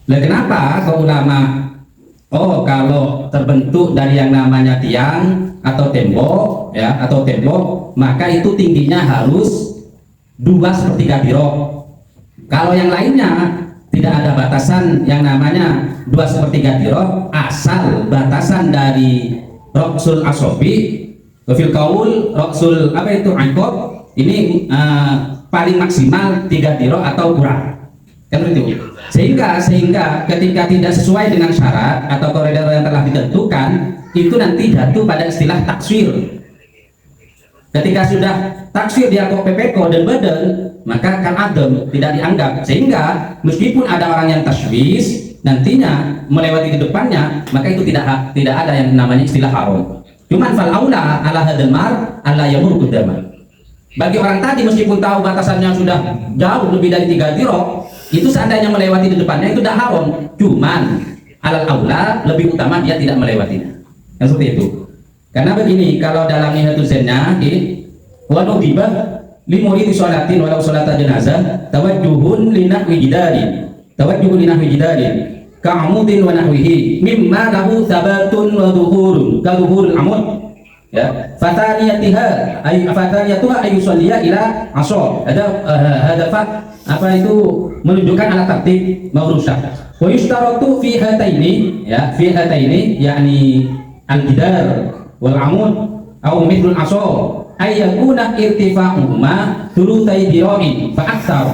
G: Nah, kenapa kau ulama kalau terbentuk dari yang namanya tiang atau tembok ya, maka itu tingginya harus 2/3 dirok. Kalau yang lainnya tidak ada batasan yang namanya 2/3 dirok, asal batasan dari roksul asofi fil kaul roksul apa itu angkot ini paling maksimal 3 dirok atau kurang, kan begitu. Sehingga ketika tidak sesuai dengan syarat atau koridor yang telah ditentukan, itu nanti jatuh pada istilah taksir. Ketika sudah taksir dia kok PPK dan badan, maka kan adem, tidak dianggap. Sehingga meskipun ada orang yang taswis, nantinya melewati di depannya, maka itu tidak ada yang namanya istilah haram. Cuman fal aula ala hadal mar alla yamur qudama. Bagi orang tadi meskipun tahu batasannya sudah jauh lebih dari 3 dirok, itu seandainya melewati di depannya itu tidak haram. Cuman alal aula lebih utama dia tidak melewatinya. Yang seperti itu. Karena begini, kalau dalam nihatul zennya wa nudiba li muridi sholatin walau sholata janazah tawajjuhun li nahwi jidarin ka'amudin wa nahwihi mimma lahu thabatun wa dhuhurun ka dhuhurul amud, ya, fataniyatuha ay yusalliya ila asor. Ada apa itu menunjukkan alat tertib mawrusah. Wa yushtaratu fi hataini, ya, fi hataini yakni al-jidar wal amud atau mithlul asor ay yakuna irtifa'uhuma thulutsai dira'in fa aktsar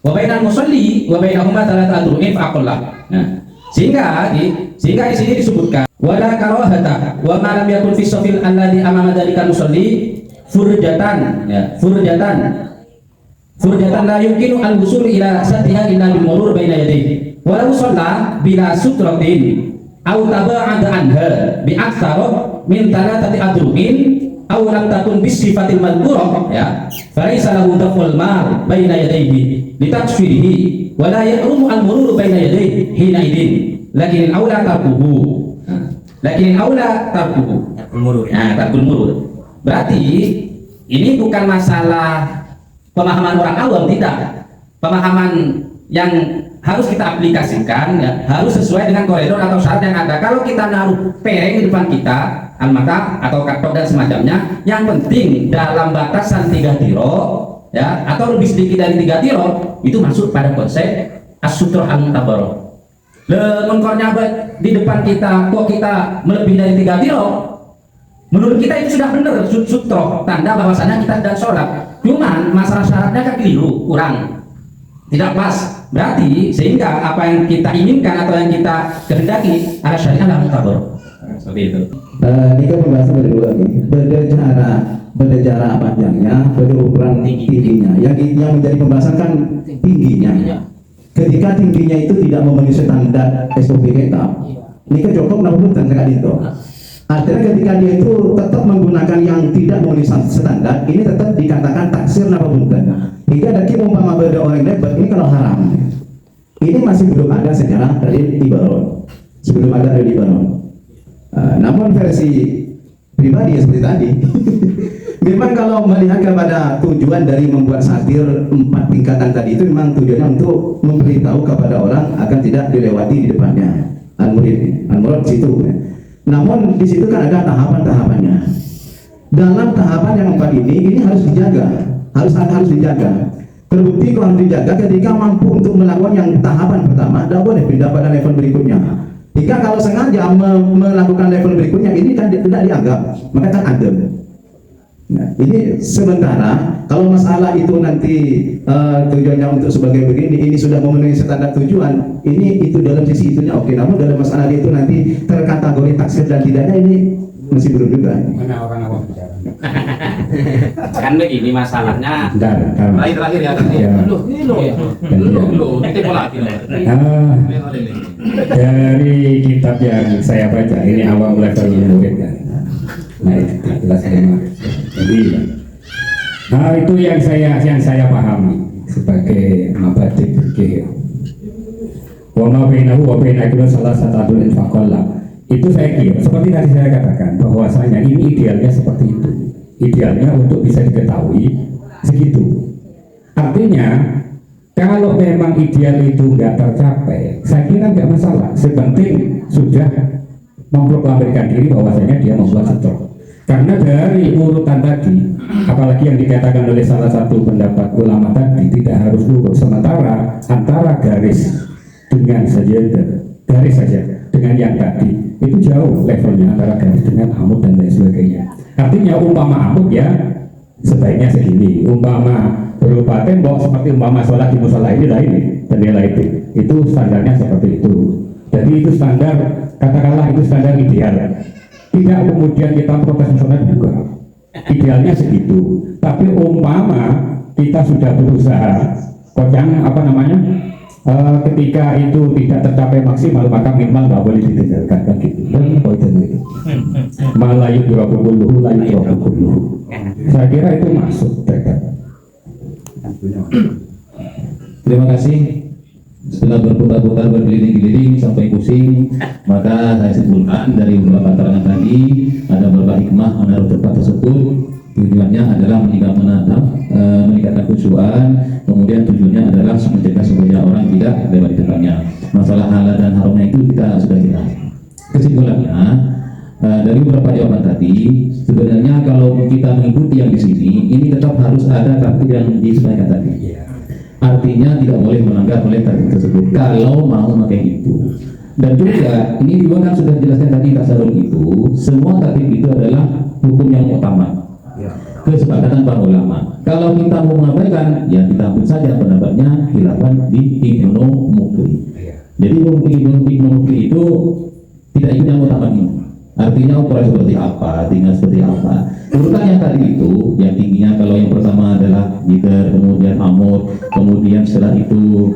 G: wa bainal musalli wa bainahuma thalathatu adru'in fa aqalla. Nah, sehingga di sini disebutkan wala karahata wa ma lam yakun fi safil alladhi amama dzalika musalli furjatan, ya, furjatan la yumkinu al-wusul ila satiha illa bil murur baina yadayhi walau shalla bila sutratin aw taba'ada anha bi aktsara min thalathati adru'in aw lam takun bis sifatil madhkurah, ya, falaysa lahu daf'ul mar baina yadayhi li taksfirihi wa la yahrumu al-murur baina yadayhi hina idin lakin aula tarkuhu tarkul murur. Berarti ini bukan masalah pemahaman orang awam, tidak, pemahaman yang harus kita aplikasikan, ya, harus sesuai dengan koridor atau syarat yang ada. Kalau kita naruh pereng di depan kita, almata atau kartok dan semacamnya, yang penting dalam batasan 3 dirok, ya, atau lebih sedikit dari 3 dirok, itu masuk pada konsep as-sutroh al-mutabaroh. Mengkornya di depan kita, kok kita melebihi dari 3 dirok, menurut kita itu sudah benar sutroh, tanda bahwasanya kita tidak sholat. Cuman masalah syaratnya kan keliru, kurang, tidak pas. Berarti sehingga apa yang kita inginkan atau yang kita kehendaki ada syariat dalam tabur. Seperti itu.
A: Ini kan pembahasan berdua nih. Beda jarak panjangnya, beda ukuran tingginya. Yang menjadi pembahasan kan tingginya. Ketika tingginya itu tidak memenuhi standar SOP kita, ini kan cukup namun tentang itu. Artinya ketika dia itu tetap menggunakan yang tidak memenuhi standar, ini tetap dikatakan taksir napa bunten. Hingga ada umpama beda orang lebat, ini kalau haram. Ini masih belum ada secara dari Ibaron. Sebelum ada dari Ibaron. Namun versi pribadi seperti tadi, memang kalau melihat kepada tujuan dari membuat satir 4 tingkatan tadi itu memang tujuannya untuk memberitahu kepada orang akan tidak dilewati di depannya. Al-murad situ. Namun di situ kan ada tahapan-tahapannya. Dalam tahapan yang 4 ini harus dijaga, harus dijaga. Terbukti kalau harus dijaga ketika mampu untuk melakukan yang tahapan pertama, tidak boleh pindah pada level berikutnya. Jika kalau sengaja melakukan level berikutnya, ini kan tidak dianggap, maka kan adem. Nah, ini sementara kalau masalah itu nanti tujuannya untuk sebagai begini, ini sudah memenuhi standar tujuan, ini itu dalam sisi itunya oke. Namun dalam masalah itu nanti terkategori taksir dan tidaknya ini masih belum juga.
E: Mana orang awam bicara?
G: Kan begini masalahnya.
E: Terakhir ya. Nanti pola
J: dari kitab yang saya baca ini awam level murid kan. Nah itu jelas jadi itu yang saya pahami sebagai mabadik fikih. Wa ma bainahu wa baina kulli salah satu infaqallah. Itu saya kira seperti tadi saya katakan bahwasanya ini idealnya seperti itu. Idealnya untuk bisa diketahui segitu. Artinya kalau memang ideal itu nggak tercapai, saya kira nggak masalah. Sepenting sudah memproklamirkan diri bahwasanya dia membuat sutroh. Karena dari urutan tadi, apalagi yang dikatakan oleh salah satu pendapat ulama tadi tidak harus urut. Sementara antara garis dengan sajadah, garis saja dengan yang tadi itu jauh levelnya antara garis dengan amud dan lain sebagainya. Artinya umpama amud ya sebaiknya segini. Umpama berupa tembok seperti umpama sholat di musola ini lah ini jendela itu standarnya seperti itu. Jadi itu standar, katakanlah itu standar ideal. Tidak kemudian kita profesional juga. Idealnya segitu. Tapi umpama kita sudah berusaha, kocang ketika itu tidak tercapai maksimal, maka minimal nggak boleh ditinggalkan kan gitu. Dan poinnya itu. Malayu durakulluhu, layu durakulluhu. Saya kira itu masuk terkait.
B: Terima kasih. Setelah berputar-putar berkeliling-keliling sampai pusing, maka saya simpulkan dari beberapa keterangan tadi ada beberapa hikmah menurut tempat tersebut. Tujuannya adalah meningkatkan khusyuan, kemudian tujuannya adalah mencegah supaya orang tidak lewat di depannya. Masalah halal dan haramnya itu kita sudah jelas. Kesimpulannya dari beberapa jawaban tadi, sebenarnya kalau kita mengikuti yang di sini, ini tetap harus ada tertib yang disampaikan tadi. Artinya tidak boleh melanggar oleh tertib tersebut kalau mau pakai itu. Dan juga ini juga kan sudah dijelaskan tadi tasarruf itu, semua tertib itu adalah hukum yang utama, kesepakatan para ulama. Kalau kita mau mengabaikan, ya kita ambil saja pendapatnya khilafan di Ibnu Muqri. Jadi Ibnu Muqri itu tidak ikut yang utama ini. Artinya ukuran seperti apa, tinggal seperti apa. Urutan yang tadi itu, yang tingginya kalau yang pertama adalah gitar, kemudian amud, kemudian setelah itu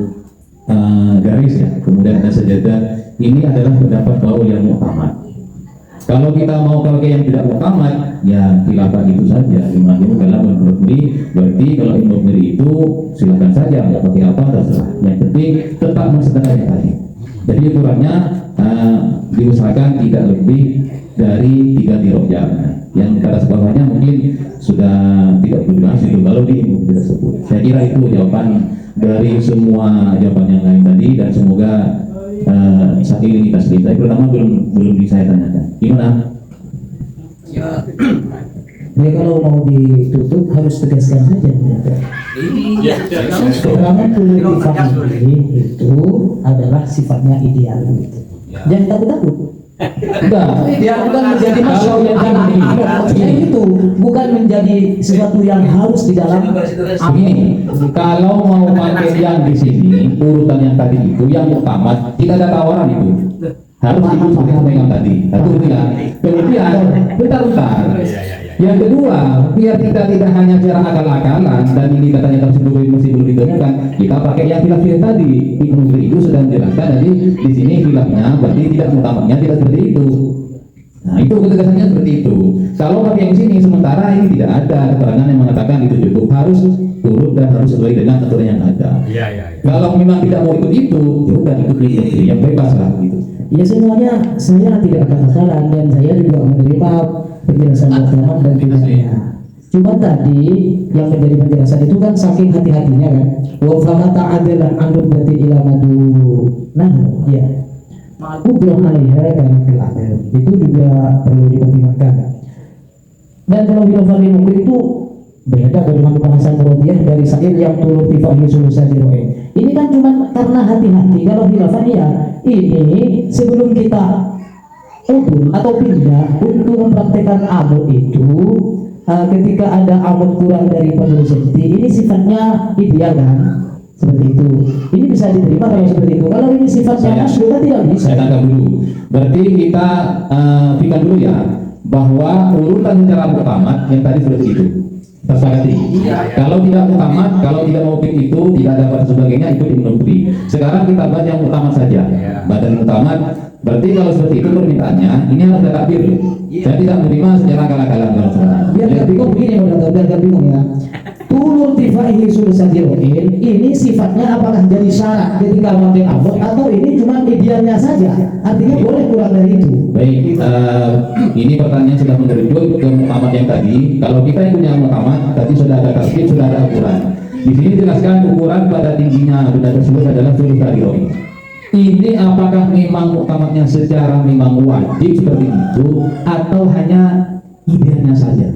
B: garis ya, kemudian ada sejadah. Ini adalah pendapat kaul yang mu'tamad. Kalau kita mau pakai yang tidak mu'tamad, ya khilafah itu saja. Imam dalam Ibnu-Muqri, berarti kalau Ibnu-Muqri itu silakan saja mau pakai apa terserah. Yang penting tetap menggunakan tadi. Jadi ukurannya diusahakan tidak lebih dari 3 dirojam. Yang kata sebabnya mungkin sudah tidak perlu dibahas itu kalau di Ibnu tersebut. Saya kira itu jawaban dari semua jawaban yang lain tadi, dan semoga saat ini kita selesai. Pertama belum saya tanyakan. Gimana?
F: Ya kalau mau ditutup harus tegaskan saja. Keterangan tulul tifaqi itu adalah sifatnya ideal. Jangan takut-takut. Enggak, dia bukan menjadi masalah yang itu, bukan menjadi sesuatu yang harus di dalam.
B: Ini kalau mau pakai yang di sini urutan yang tadi itu yang utama, tidak ada tawaran itu. Harus ikut seperti yang tadi. Satu ya. Kemudian bentar. Yang kedua, biar kita tidak hanya cara akal-akalan dan ini katanya masih belum ditemukan, kita pakai yang khilaf tadi. Ibnu Muqri itu sudah menjelaskan, jadi di sini khilafnya berarti tidak mutamanya tidak seperti itu. Nah itu ketegasannya seperti itu. Kalau pakai yang sini sementara ini tidak ada keterangan yang mengatakan itu cukup, harus turut dan harus sesuai dengan aturan yang ada. Kalau memang tidak mau ikut itu, ya udah ikut yang bebas lah gitu.
F: Ya semuanya saya tidak ada kesalahan dan saya juga menerima penjelasan Muhammad dan tidaknya. Cuma tadi yang menjadi penjelasan itu kan saking hati-hatinya kan. Wa fama ta'adalan andun berarti ilamadu. Nah, ya. Aku belum alihah karena keladil. Itu juga perlu dipertimbangkan. Dan kalau Ibnu Muqri itu beda dengan pembahasan Rodiyah dari Sa'id yang turut tifaqhi sulusa diroin. Ini kan cuma karena hati-hati. Kalau khilafan ya ini sebelum kita udul atau pindah untuk mempraktekkan amud itu ketika ada amud kurang dari 40 cm, ini sifatnya ideal kan? Seperti itu. Ini bisa diterima kalau seperti itu. Kalau ini sifatnya masyhur tidak bisa.
B: Saya tangkap dulu. Berarti kita pikirkan dulu ya bahwa urutan secara utama yang tadi seperti itu. Tersakati. Kalau tidak utama, kalau tidak mau pik itu tidak dapat sebagainya itu Ibnu Muqri. Sekarang kita bahas yang utama saja. Badan utama. Berarti kalau seperti itu permintaannya ini harus ada takbir. Saya tidak menerima secara kalah-kalah kalau sekarang.
F: Biar gak bingung begini, biar gak bingung ya. Turun tifaqhi sulusa diroin ini sifatnya apakah jadi syarat ketika memakai amud atau ini cuma idealnya saja? Artinya boleh kurang dari itu.
B: Baik, ini pertanyaan sudah mengerucut ke muhammad yang tadi. Kalau kita yang punya muhammad tadi sudah ada tasbih, sudah ada ukuran. Di sini jelaskan ukuran pada tingginya benda tersebut adalah sulusa diroin. Ini apakah memang muhamadnya secara memang wajib seperti itu atau hanya idealnya saja?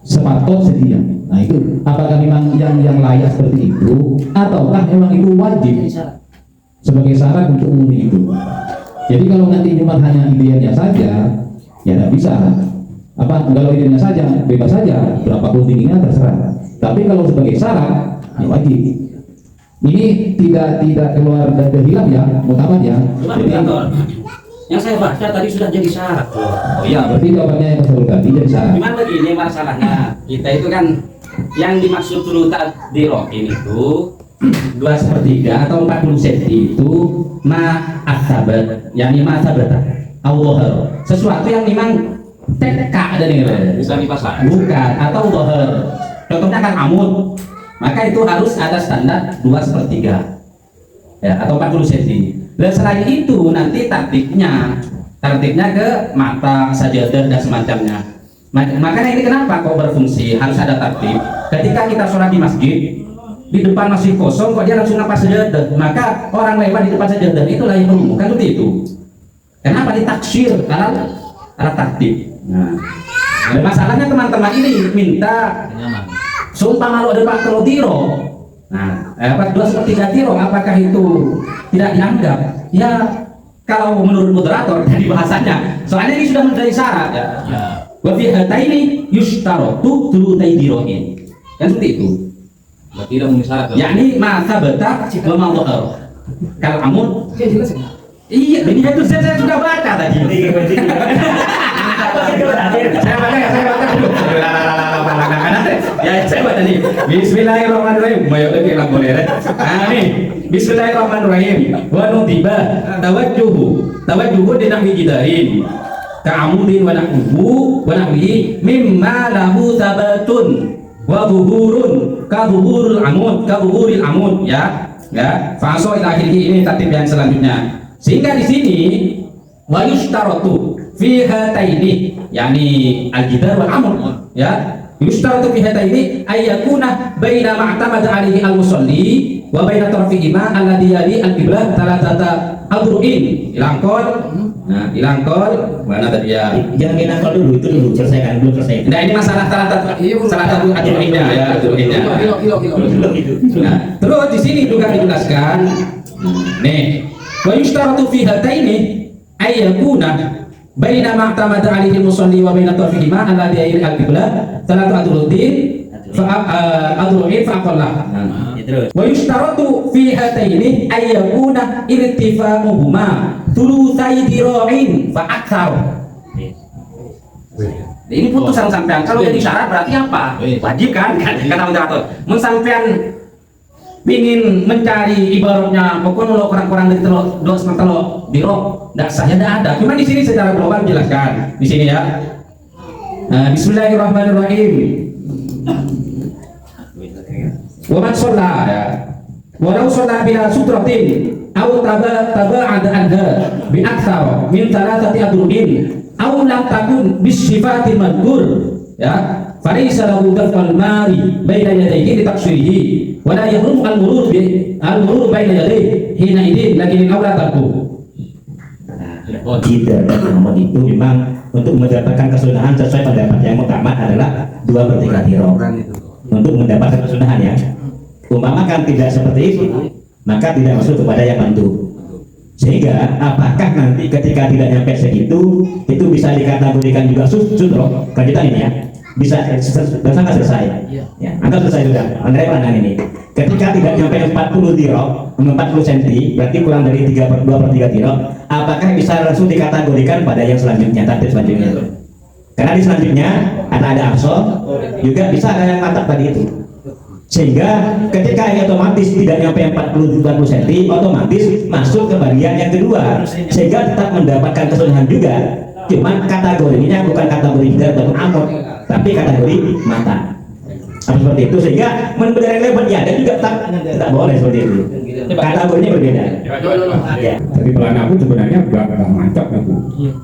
B: Sepatut sedia. Nah itu apakah memang yang layak seperti itu ataukah memang itu wajib sebagai syarat untuk memenuhi itu? Jadi kalau nanti cuma hanya idealnya saja, ya tidak bisa. kalau idenya saja bebas saja, berapapun tingginya terserah. Tapi kalau sebagai syarat, ya wajib. Ini tidak keluar dari hilaf ya, mutamat ya.
G: Yang saya baca tadi sudah jadi syarat.
B: Oh iya, berarti jawabannya yang saya tadi jadi syarat.
G: Gimana begini masalahnya? Kita itu kan yang dimaksud dulu takdirokin itu 2/3 atau 40 cm itu ma'asabat, yakni ma'asabat Allah, sesuatu yang memang teka ada nih,
B: Bisa dipasang.
G: bukan, atau doher, contohnya kan amud, maka itu harus ada standar 2/3 ya, atau 40 cm. Dan selain itu nanti tertibnya ke mata, sajadah dan semacamnya. Makanya ini kenapa kok berfungsi harus ada tertib. Ketika kita sholat di masjid, di depan masih kosong kok dia langsung napas sajadah, maka orang lewat di depan sajadah itulah yang perlu, kan seperti itu. Kenapa ditaksir? Karena tertib. Nah, masalahnya teman-teman ini minta sumpah malu ada Pak Tiro. Nah, 2/3 tiro, apakah itu tidak dianggap? Ya, kalau menurut moderator dari bahasanya, soalnya ini sudah menjadi syarat ya. Wa fi hataini yushtaratu thulutsai diroin. Kan seperti itu.
B: Berarti tidak memenuhi syarat.
G: Yakni ma sabata wa ma dhahar. Kalau amud iya, ini itu saya sudah baca tadi. Saya baca dulu. Ya, saya baca nih. Bismillahirrahmanirrahim. Mayo lagi lah boleh ya. Nah, nih. Bismillahirrahmanirrahim. Wa nutiba tawajjuhu dinahwi jidarin. Ka'amudin wa nahwihi mimma lahu sabatun wa zuhurun ka zuhurul amud ya. Faso ila akhirih, ini tertib yang selanjutnya. Sehingga di sini wa yushtaratu fi hataini, yani al-jidar wal amud ya. Yushtaratu fi hataini ayyakuna baina ma'tamad alaihi al-musalli wa baina tarfihima alladhi yali al-qiblah thalathata adru'in. Ilangkol. Nah, ilangkol mana tadi ya?
D: Jangan ilangkol dulu, itu dulu selesaikan, belum selesai.
G: Nah, ini masalah salah satu adru'innya ya, adru'innya. Nah, terus di sini juga dijelaskan. Nih, wa yushtaratu fi hataini ayyakuna baina ma'tamad alaihi al-musalli wa baina tarfihima alladhi yali al-qiblah thalathatu adru'in fa'aqallah.
D: Terus.
G: Wa yushtaratu fi hataini ayyakuna irtifa'uhuma thulutsai dira'in fa aktsar. Ini putusan sampean. Kalau jadi syarat berarti apa? Wajib kan? Kata moderator. Mun sampean ingin mencari ibaratnya pokoknya lo kurang-kurang dari telur 2,5 diro, ndak saya tidak ada. Cuma di sini secara global jelaskan di sini ya. Nah, Bismillahirrahmanirrahim. Wa man shalla ya. Walau shalla bila sutratin aw taba'ada anha bi aktsar min thalathati adrubin aw lam takun bisyifatil madhkur ya. Falaysa lahu daf'al mari baina yadayhi li taqsirihi wa la yahrum al-murur baina yadayhi hina idin lakin aula tarku.
D: Jidar dan amud itu memang untuk mendapatkan kesunahan sesuai pendapat yang muktamad adalah 2/3 tiro. Untuk mendapatkan kesunahan ya. Umpama kan tidak seperti itu, maka tidak masuk kepada yang mandu. Sehingga apakah nanti ketika tidak nyampe segitu, itu bisa dikategorikan juga sutro kelanjutan ini ya. Bisa nggak selesai ya, anggap selesai sudah. Andai peranan ini ketika tidak nyampe 40 tiro, 40 cm, berarti kurang dari 2/3 tiro, apakah bisa langsung dikategorikan pada yang selanjutnya, tartib selanjutnya? Karena di selanjutnya ada absor, juga bisa ada yang mantap tadi itu. Sehingga ketika ini otomatis tidak nyampe 40 cm, otomatis masuk ke bagian yang kedua, sehingga tetap mendapatkan kesunahan juga. Cuman kategorinya bukan kategori jidar ataupun amud, tapi kategori mata. Seperti itu, sehingga menbedakan lebar ya, dan juga tak boleh seperti itu. Kategorinya berbeda. Ya.
J: Tapi pelana pun sebenarnya enggak mantap Bu.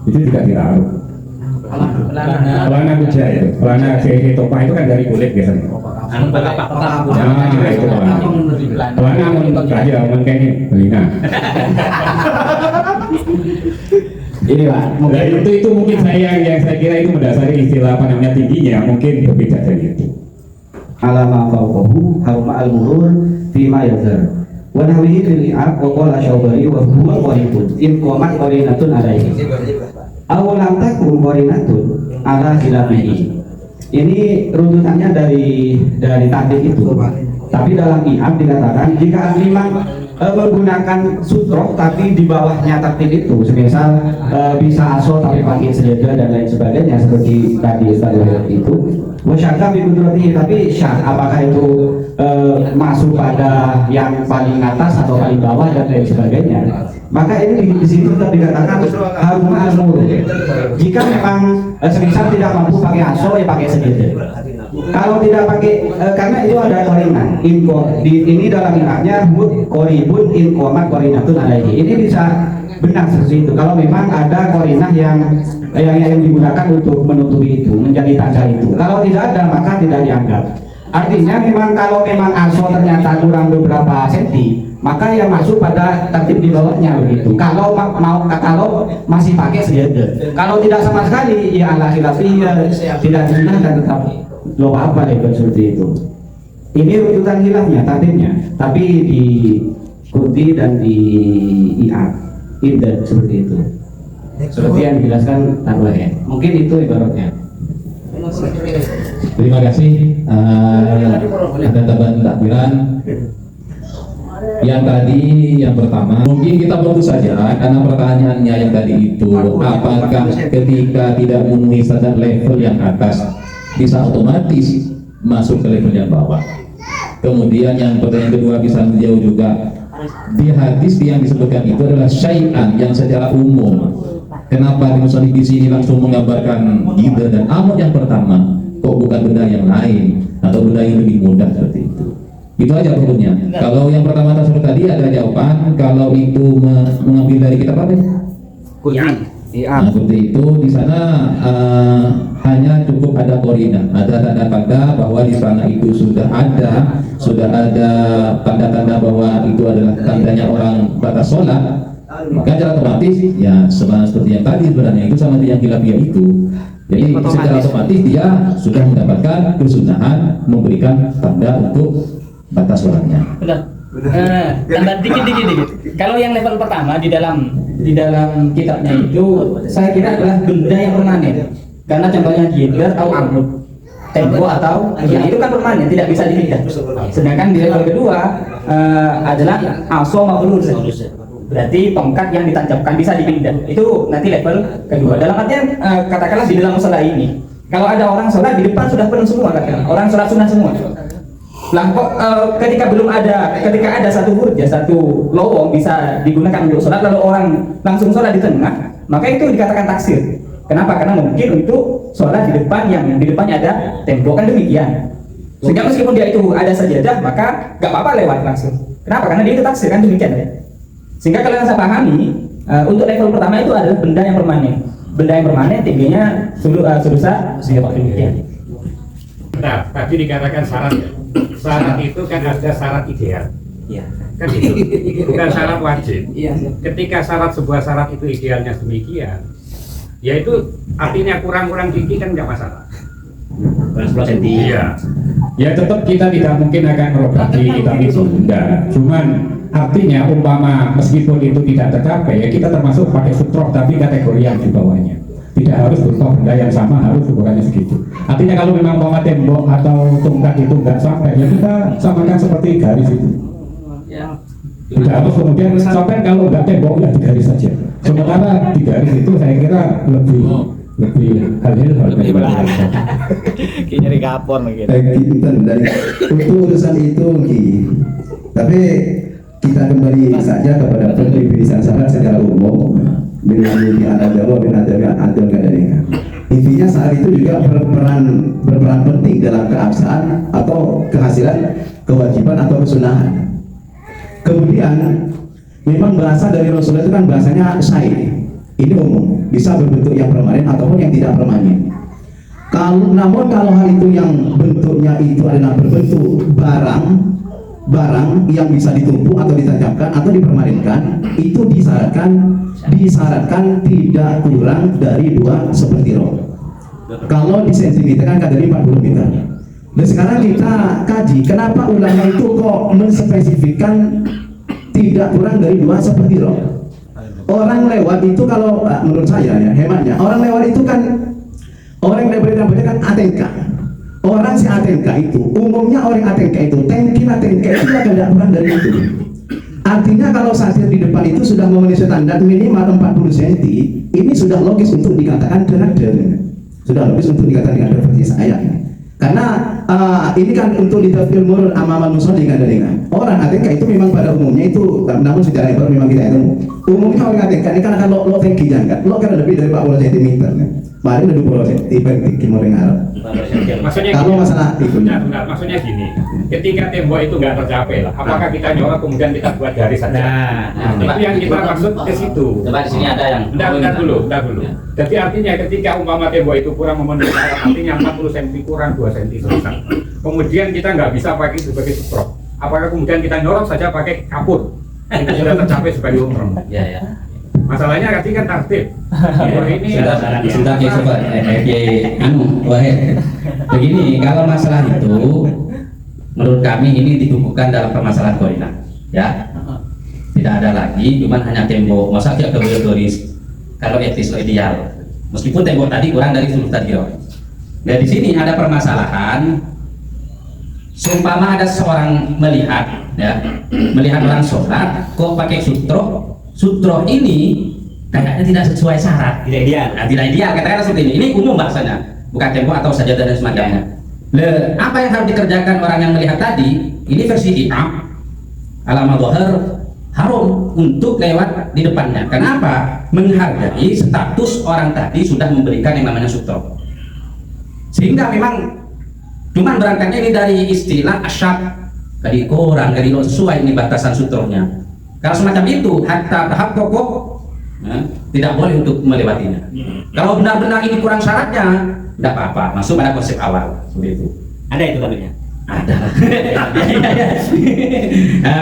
J: Itu tidak ditaruh. Pelana kuda ya, pelana topa itu kan dari kulit biasanya. Nah, itu pelana aja, kayaknya belina.
A: Ini Pak,
J: Nah, itu mungkin yang saya kira itu mendasari istilah apa namanya tingginya mungkin berbeda dari itu.
C: Alama fawqahu harma al-murur fima yazhar wa nahwihi fil i'ab wa qala Syawbari wa huwa qaribun in qamat qarinatun alaihi aw lam takun qarinatun ala khilafihi. Ini runtutannya dari takdir itu. Tapi dalam IAB dikatakan jika memang menggunakan sutroh tapi di bawahnya takdir itu, semisal bisa aso tapi pakai sejadah dan lain sebagainya seperti tadi itu. Wasyaka biqudratihi, tapi syah apakah itu masuk pada yang paling atas atau paling bawah dan lain sebagainya. Maka ini di situ tetap dikatakan harus ma'amur. Jika memang semisal tidak mampu pakai aso ya pakai sejadah. Kalau tidak pakai karena itu ada korinah ini dalam inaknya koribun in komat korinatun alaihi. Ini bisa benar seperti itu kalau memang ada korinah yang digunakan untuk menutupi itu, menjadi tanda itu. Kalau tidak ada maka tidak dianggap. Artinya memang kalau memang aso ternyata kurang beberapa senti, maka yang masuk pada tertib di bawahnya begitu. Kalau masih pakai sejadah. Kalau tidak sama sekali ya ala khilafi tidak disunahkan tetap lo apa itu seperti itu. Ini runtutan khilafnya, tertibnya, tapi di Kunti dan di Idat seperti itu. Seperti yang dijelaskan Tarwahe. Mungkin itu ibaratnya.
B: Terima kasih. Ada tambahan takbiran. Yang tadi yang pertama mungkin kita bantu saja karena pertanyaannya yang tadi itu apakah ketika tidak memenuhi standar level yang atas bisa otomatis masuk ke level yang bawah. Kemudian yang pertanyaan kedua bisa menjauh juga di hadis yang disebutkan itu adalah syai'an yang secara umum. Kenapa musannif di sini langsung menggambarkan gibah dan amud yang pertama, kok bukan benda yang lain atau benda yang lebih mudah seperti itu? Itu aja perlunya. Kalau yang pertama tersebut tadi ada jawaban. Kalau itu mengambil dari kitab apa? Nah, seperti itu di sana hanya cukup ada korinah, ada tanda-tanda bahwa di sana itu sudah ada tanda-tanda bahwa itu adalah tandanya orang batas sholat. Maka secara otomatis ya seperti yang tadi sebenarnya itu sama dengan khilafiyah itu. Jadi secara otomatis dia sudah mendapatkan kesunahan memberikan tanda untuk batas sholatnya.
I: Benar. Tambah dikit. Kalau yang level pertama di dalam kitabnya itu saya kira adalah benda yang permanen. Karena contohnya jidar atau amud, tembok atau ya itu kan permanen, tidak bisa dipindah. Sedangkan di level kedua adalah aso maulur. Berarti tongkat yang ditancapkan bisa dipindah. Itu nanti level kedua. Dalam artian katakanlah di dalam musola ini, kalau ada orang sholat di depan sudah penuh semua katakanlah. Orang sholat sunnah semua. Lah kok ketika ada satu hurja, satu lowong bisa digunakan untuk sholat lalu orang langsung sholat di tengah, maka itu dikatakan taksir. Kenapa? Karena mungkin untuk sholat di depan yang di depannya ada tembok kan demikian. Sehingga meskipun dia itu ada sajadah maka nggak apa-apa lewat langsung. Kenapa? Karena dia itu taksir kan demikian ya. Sehingga kalau yang saya pahami untuk level pertama itu adalah benda yang permanen. Benda yang permanen tingginya sudusa sehingga demikian.
J: Nah, tadi dikatakan syarat. Syarat itu kan ada syarat ideal.
C: Ya.
J: Kan itu. Bukan syarat wajib.
C: Iya.
J: Ketika sebuah syarat itu idealnya demikian, ya itu artinya kurang-kurang tinggi kan nggak masalah.
D: 10 cm.
J: Iya. Ya tetap kita tidak mungkin akan merobati kitab itu. Enggak. Cuman artinya umpama meskipun itu tidak tercapai, ya kita termasuk pakai sutroh tapi kategori yang di bawahnya. Tidak harus berupa benda yang sama, harus ukurannya segitu. Artinya kalau memang umpama tembok atau tongkat itu nggak sampai, ya kita samakan seperti garis itu. Tidak harus kemudian sampai kalau nggak tembok ya di garis saja. Sementara di garis itu saya kira lebih hal
K: kayaknya di kapor lagi.
A: Dari untuk urusan itu Ki. Tapi kita kembali saja kepada pendefinisian syarat secara umum. Dengan ini ada jawab dan ada kadang. Intinya saat itu juga berperan penting dalam keabsahan atau kehasilan kewajiban atau kesunahan. Kemudian memang bahasa dari Rasulullah itu kan bahasanya syai'. Ini umum, bisa berbentuk yang permanen ataupun yang tidak permanen. Namun kalau hal itu yang bentuknya itu adalah berbentuk barang yang bisa ditumpuk atau ditancapkan atau dipermanenkan, itu disyaratkan tidak kurang dari 2 sepertiroh. Kalau di sentimeter kan dari 40 meter. Dan sekarang kita kaji kenapa ulama itu kok menspesifikkan tidak kurang dari 2 sepertiroh. Orang lewat itu kalau menurut saya ya hematnya, orang lewat itu kan Orang yang boleh namanya kan ATK. Orang si ATK itu, umumnya orang ATK itu, tanki ATK itu akan tidak kurang dari itu. Artinya kalau satir di depan itu sudah memenuhi standar minimal 40 cm, ini sudah logis untuk dikatakan drider. Sudah logis untuk dikatakan drider versi saya. Karena ini kan untuk ditafsir murul amaman musolli kan dengan orang ATK itu memang pada umumnya itu, namun secara baru memang kita itu umumnya orang ATK ini kan kalau lo tanki jangan, lo kan lebih dari 40 cm kan. Mari udah 20 cm tinggi mau dengar.
E: Maksudnya
A: Kalau
E: gini,
A: masalah itu,
E: benar, maksudnya gini, ketika tembok itu nggak tercapai lah, apakah kita nyorot kemudian kita buat garis saja? Itu yang kita maksud ke situ.
G: Coba di sini ada yang
E: Bentar dulu. Jadi artinya ketika umpama tembok itu kurang memenuhi syarat, artinya 40 cm kurang 2 cm selesai. Kemudian kita nggak bisa pakai sebagai suprok. Apakah kemudian kita nyorot saja pakai kapur? Itu sudah tercapai sebagai umroh.
G: ya.
E: Masalahnya ketika tertib. Ini
G: Sudah coba begini, kalau masalah itu menurut kami ini dikukuhkan dalam permasalahan korina, ya. Tidak ada lagi, cuman hanya tembok. Masa tidak garis kalau etis ideal. Meskipun tembok tadi kurang dari sudut tadi. Nah di sini ada permasalahan. Seumpama ada seorang melihat, ya, melihat orang sholat, kok pakai sutro ini kayaknya tidak sesuai syarat,
D: Tidak ideal.
G: nah, tidak ideal, katakanlah seperti ini umum bahasanya, bukan tembok atau sajadah dan semacamnya. Apa yang harus dikerjakan orang yang melihat tadi, ini versi imam alamat dohar haram untuk lewat di depannya. Kenapa? Menghargai status orang tadi sudah memberikan yang namanya sutro, sehingga memang cuman berangkatnya ini dari istilah asyab, dari kurang, dari sesuai ini batasan sutronya. Kalau semacam itu, hatta tahap pokok, tidak boleh untuk melewatinya. Kalau benar-benar ini kurang syaratnya, tidak apa-apa, masuk pada konsep awal, seperti itu.
D: Ada itu kabelnya.
G: Ada.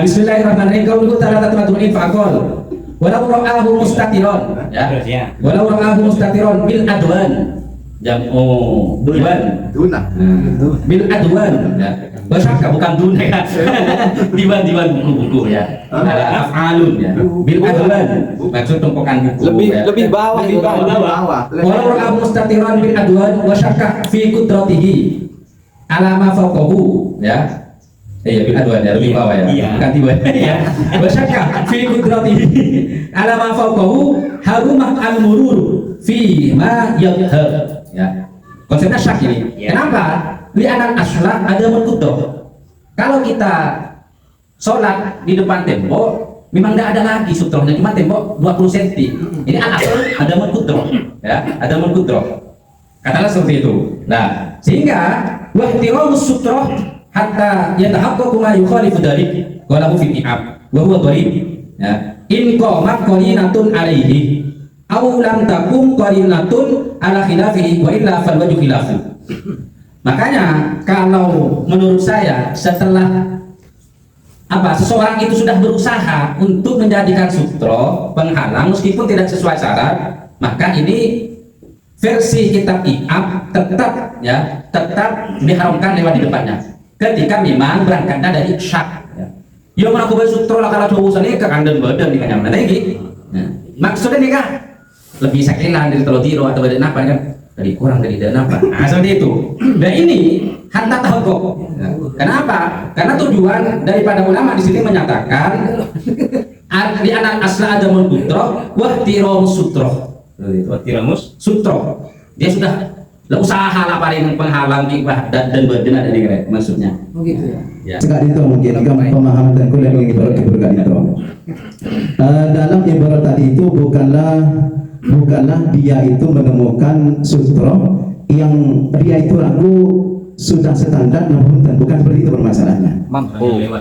G: Bismillahirrahmanirrahim. Qauluhu ta'ala tatmatu'in fa'aqol. Walau ra'ahu mustatiron, ya.
D: Terus ya.
G: Walau ra'ahu mustatiron bil adwan. Jam'u diwan.
A: Dunah.
G: Bil adwan, ya. Basaka bukan duna ya. Diwan buku-buku ya. Ala af'alun ya. Bil adwan. Maksud tumpukan buku ya.
K: Lebih bawah di bawah.
G: Walau ra'ahu mustatiron bil adwan wa syakka fi qudratihi ala ma fawqahu, ya. Iya, bil adwan ya, lebih bawah ya. Bukan diwan ya. Wa syakka fi qudratihi ala ma fawqahu harumah al-murur fi ma yadhhar. Ya, konsepnya syak ini. Kenapa? Li'anan aslah ada mengkudoh. Kalau kita sholat di depan tembok, memang tidak ada lagi sutrohnya, cuma tembok 20 cm. Ini asal ada mengkudoh, ya, ada mengkudoh. Katakanlah seperti itu. Nah, sehingga wahtiramus sutroh hatta yatahaqqaqu ma yukhalifu dzalik wa lahu fi i'ab wa huwa dharib. Ya, in qamat qarinatun alaihi aw lam takum qarinatun ala khilafihi wa illa fal wajhu khilafu. Makanya kalau menurut saya setelah seseorang itu sudah berusaha untuk menjadikan sutro penghalang meskipun tidak sesuai syarat, maka ini versi kitab i'ab tetap diharamkan lewat di depannya ketika memang berangkatnya dari syak. Ya mana aku bersutro lah kalau jauh sana ke kandang badan di kanyang lagi. Maksudnya nih kak lebih sakilan dari telur atau badan apa kan? Dari kurang dari dana apa? Nah, seperti itu. Dan ini hatta tahaqquq. Kenapa? Karena tujuan daripada ulama di sini menyatakan di anak asla ada mengkutroh wahtirom sutroh.
D: Tiramus
G: Sutro. Dia sudah usaha lah paling penghalang dan badan ada di keren maksudnya.
H: Begitu ya.
A: Sekali itu mungkin pemahaman dan kuliah yang ibarat keberkahan itu. Dalam ibarat tadi itu bukanlah dia itu menemukan sutro yang dia itu ragu sudah standar namun bukan seperti itu permasalahannya.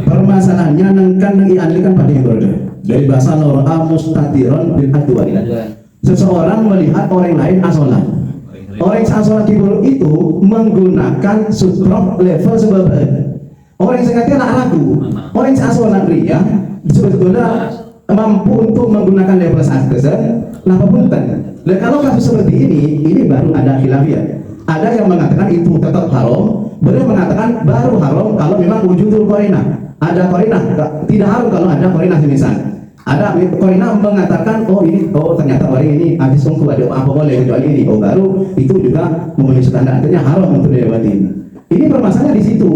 A: Permasalahannya nengkan dialihkan pada ibarat dari bahasa lora mustatiron bil adwan. Seseorang melihat orang lain asolat. Orang asolat kibul itu menggunakan sutro level sebabnya. Orang yang sengaja ragu. Orang asolat ria sebetulnya mampu untuk menggunakan level sahaja, apapun ten. Dan kalau kasus seperti ini baru ada khilafiyah. Ada yang mengatakan itu tetap haram, boleh mengatakan baru haram kalau memang wujudul qarinah. Ada qarinah, tidak haram kalau ada qarinah semisal. Ada korina mengatakan ternyata orang ini habis sungguh ada apa boleh kecuali ini, baru itu juga memenuhi standar, artinya haram untuk dilewati. Ini permasalahan di situ.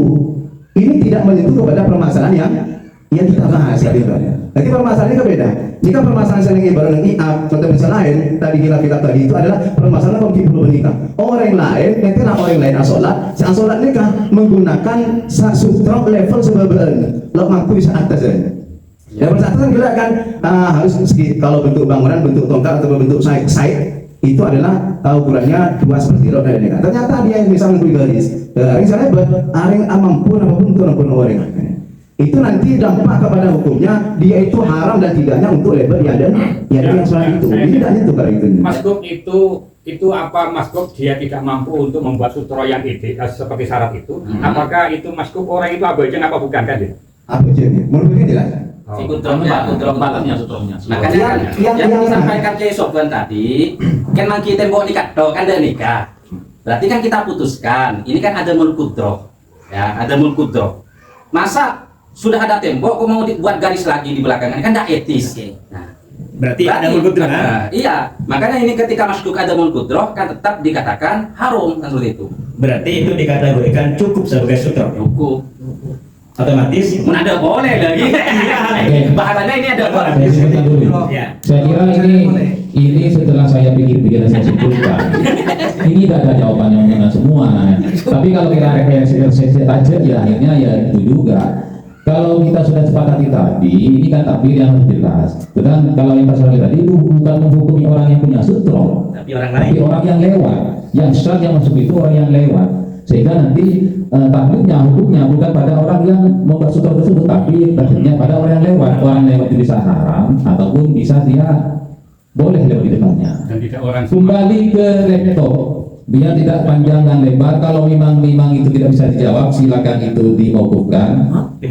A: Ini tidak menyentuh kepada permasalahan yang kita bahas tadi. Jadi permasalahannya beda. Jika permasalahan saling ibarat contoh misalnya lain tadi kita tadi itu adalah permasalahan kalau kita belum menikah. Orang lain, nanti orang lain asolat, asolat nikah menggunakan sutra level sebabaan, lo mampu bisa atasnya. Ya persatuan kita kan harus kalau bentuk bangunan, bentuk tongkat atau bentuk site itu adalah ukurannya 2 seperti roda dan nikah. Ternyata dia yang bisa memberi garis, misalnya aring mampu apapun orang. Itu nanti dampak kepada hukumnya dia itu haram dan tidaknya untuk label yang soal itu. Ini tidak nyentuh kalau itu.
J: Mas Gop itu apa Mas Gop dia tidak mampu untuk membuat sutra yang seperti syarat itu? Apakah itu Mas Gop orang itu abajan apa bukan kan dia?
A: Abajan, menurut saya jelas.
G: Si kutroknya sutronya. Makanya yang disampaikan ke Sofwan tadi, kan mangki tembok nikah kan ada nikah. Berarti kan kita putuskan, ini kan ada mulkudroh, ya ada mulkudroh. Masa sudah ada tembok, kok mau dibuat garis lagi di belakangnya, kan tidak etis. Nah,
D: berarti ada mulkudroh.
G: Iya, makanya ini ketika masuk ada mulkudroh kan tetap dikatakan haram kan seperti itu. Berarti itu dikategorikan cukup sebagai sutra. Cukup. Otomatis ada boleh lagi. Bahannya ini ada boleh.
B: Saya kira ini setelah saya pikir-pikir dan saya simpulkan, ini tidak ada jawaban yang benar semua. Tapi kalau kita refleksi aja ya akhirnya ya itu juga. Kalau kita sudah sepakati tadi, ini kan takbir yang harus jelas. Dan kalau yang pasal tadi itu bukan menghukumi orang yang punya sutro, tapi orang yang lewat, yang syarat yang masuk itu orang yang lewat. Sehingga nanti takbirnya hukumnya bukan pada orang yang membuat sutro tersebut, tapi takbirnya pada orang yang lewat. Orang yang lewat itu bisa haram ataupun bisa dia boleh lewat di depannya.
J: Dan tidak orang
B: kembali ke laptop. Biar tidak panjang dan lebar. Kalau memang itu tidak bisa dijawab, silakan itu dimaukukan.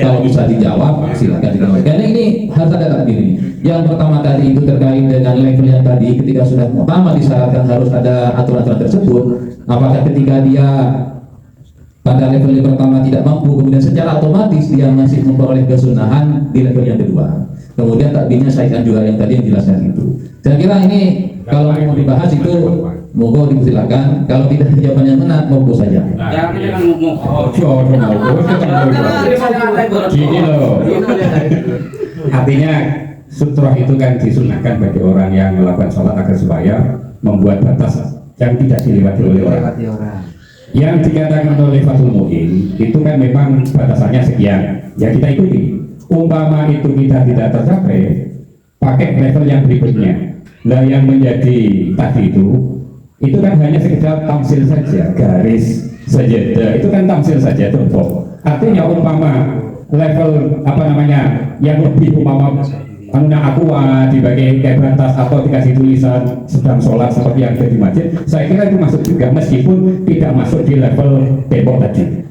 B: Kalau bisa dijawab, silakan dijawab. Karena ini harus ada takbir ini. Yang pertama tadi itu terkait dengan level yang tadi, ketika sudah pertama disyaratkan harus ada aturan-aturan tersebut. Apakah ketika dia pada level yang pertama tidak mampu, kemudian secara otomatis dia masih memperoleh kesunahan di level yang kedua. Kemudian takbirnya saya juga yang tadi yang jelaskan itu. Saya kira ini kalau mau dibahas itu monggo dipersilakan. Kalau tidak ada jawaban yang benar, monggo saja.
G: Ya, jangan ngomong.
J: Gini loh. Artinya sutra itu kan disunahkan bagi orang yang melakukan sholat agar supaya membuat batas yang tidak dilewati oleh orang. Yang dikatakan oleh Fathul Mu'in itu kan memang batasannya sekian. Ya kita ikuti. Umpama itu kita tidak tercapai, pakai level yang berikutnya. Nah yang menjadi tadi itu kan hanya sekedar tamsil saja, garis sajadah itu kan tamsil saja contoh. Artinya umpama level yang lebih umpama aqua dibagi kayak batas atau dikasih tulisan sedang sholat seperti yang ada di masjid, saya kira itu masuk juga meskipun tidak masuk di level tembok tadi.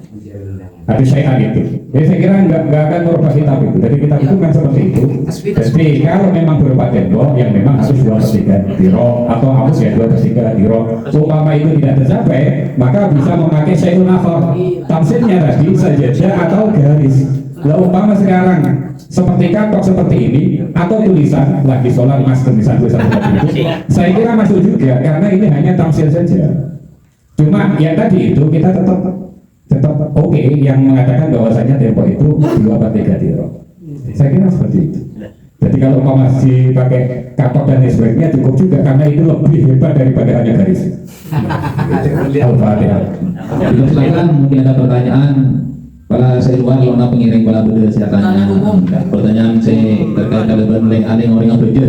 J: Tapi saya itu. Jadi saya kira nggak akan merubah kitab itu. Jadi kitab itu kan seperti itu. Jadi kalau memang berupa tembok yang memang harus 2/3 diro atau harus ya 2/3 diro. Umpama itu tidak tercapai, maka bisa memakai syai'un akhar. Tamsilnya tadi sajadah atau garis. Lah umpama sekarang seperti kantor seperti ini atau tulisan lagi sholat mas tulisan seperti itu, saya kira masuk juga karena ini hanya tamsil saja. Cuma yang tadi itu kita tetap oke yang mengatakan bahwasanya tempo itu 2/3 diro. Saya kira seperti itu. Jadi kalau masih pakai katok dan sebagainya cukup juga karena itu lebih hebat daripada hanya garis. Al-Fatihah.
B: Silakan mungkin ada pertanyaan. Para saya luar lona pengiring para berdua silakan. Pertanyaan saya terkait dengan aneh orang yang bekerja.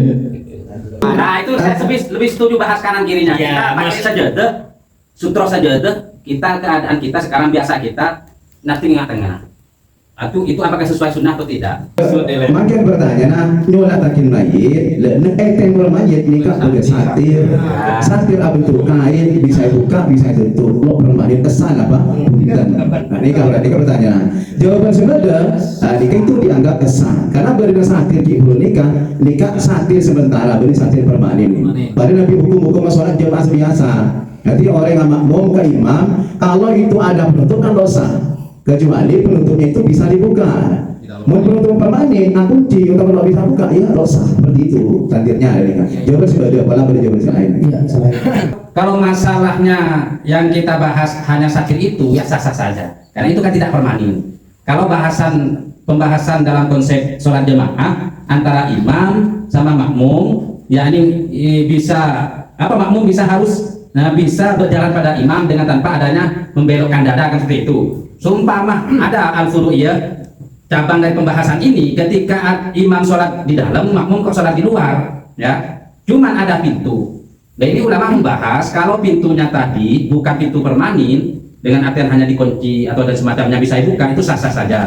G: Nah itu saya lebih setuju bahas kanan kirinya. Kita pakai sajadah, sutro sajadah. Kita keadaan kita sekarang biasa kita nanti tengah-tengah. Itu apakah sesuai sunnah atau tidak?
A: Makin bertanya, nyolat takin mayit, tembol mayit nikah boleh satir bentuk kain bisa buka bisa tutup. Lo bermakna kesan apa? Nikah berarti pertanyaan. Jawaban sebenarnya, nikah itu dianggap kesan karena beri satir di nikah satir sementara beri satir permanen. Padahal Nabi hukum sholat jamaah biasa. Nanti orang yang makmum ke imam, kalau itu ada penutup kan dosa. Kecuali penutupnya itu bisa dibuka. Mau penutup permanen, kunci untuk kalau bisa buka, ya dosa seperti itu takdirnya. Jawaban sudah ada, malah pada jawaban lain.
F: Iya, selain.
G: Kalau masalahnya yang kita bahas hanya sakit itu, ya sah-sah saja. Karena itu kan tidak permanen. Kalau pembahasan dalam konsep sholat jemaah antara imam sama makmum, ya ini bisa makmum bisa harus bisa berjalan pada imam dengan tanpa adanya membelokkan dada, kan seperti itu. Sumpama ada al-furu'iyah, cabang dari pembahasan ini, ketika imam sholat di dalam, makmum kok sholat di luar, ya cuman ada pintu. Nah ini ulama membahas kalau pintunya tadi bukan pintu permanen dengan artian hanya dikunci atau dan semacamnya bisa dibuka, itu sah-sah saja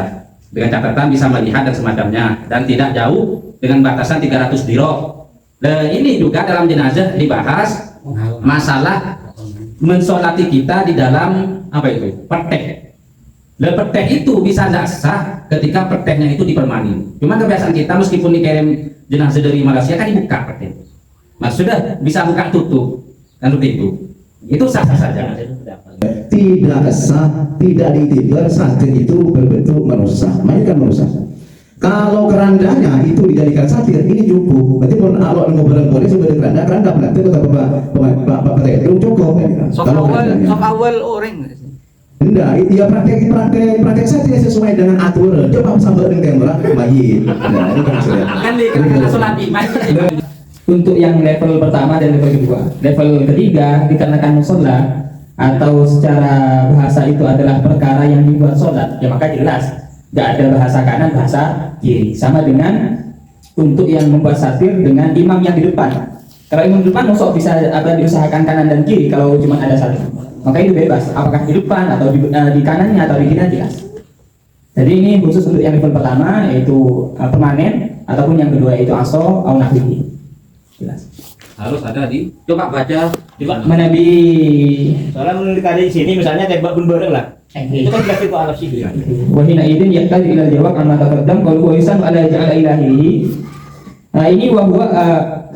G: dengan catatan bisa melihat dan semacamnya dan tidak jauh dengan batasan 300 dirok. Nah ini juga dalam jenazah dibahas masalah mensolati kita di dalam petek. Dan petek itu bisa tidak sah ketika peteknya itu dipermanen. Cuma kebiasaan kita meskipun dikirim jenazah dari Malaysia kan dibuka petek. Sudah bisa buka tutup kan seperti itu sah-sah saja.
A: Tidak sah, tidak ditibar satir itu berbentuk merusak, mainkan merusak. Kalau kerandanya itu dijadikan satir, ini cukup. Berarti kalau mau barang-barang sebagai keranda berarti bapak itu cukup. Kalau
K: awal orang.
A: Enggak, ya praktek satir sesuai dengan aturan. Coba sambil dengan tembak mayit. Nah, ini kan sudah.
K: Kan dikatakan sholat mayit.
I: Untuk yang level pertama dan level kedua, level ketiga dikarenakan musola atau secara bahasa itu adalah perkara yang dibuat sholat, ya maka jelas nggak ada bahasa kanan bahasa kiri. Sama dengan untuk yang membuat satir dengan imam yang di depan. Kalau imam di depan masuk bisa diusahakan kanan dan kiri kalau cuma ada satu, maka itu bebas apakah di depan atau di kanannya atau di kiri jelas. Jadi ini khusus untuk yang level pertama yaitu permanen, ataupun yang kedua yaitu aso au nahwihi. Jelas.
B: Harus ada di
D: Coba baca, coba
I: Mana di
D: soalnya menurut di sini misalnya tembak pun bareng lah. Itu kan jelas itu alat sih.
I: wahina idin yahtaju ila jawab amma taqaddam qalu wa isan ala ja'ala ilahi. Nah ini wa huwa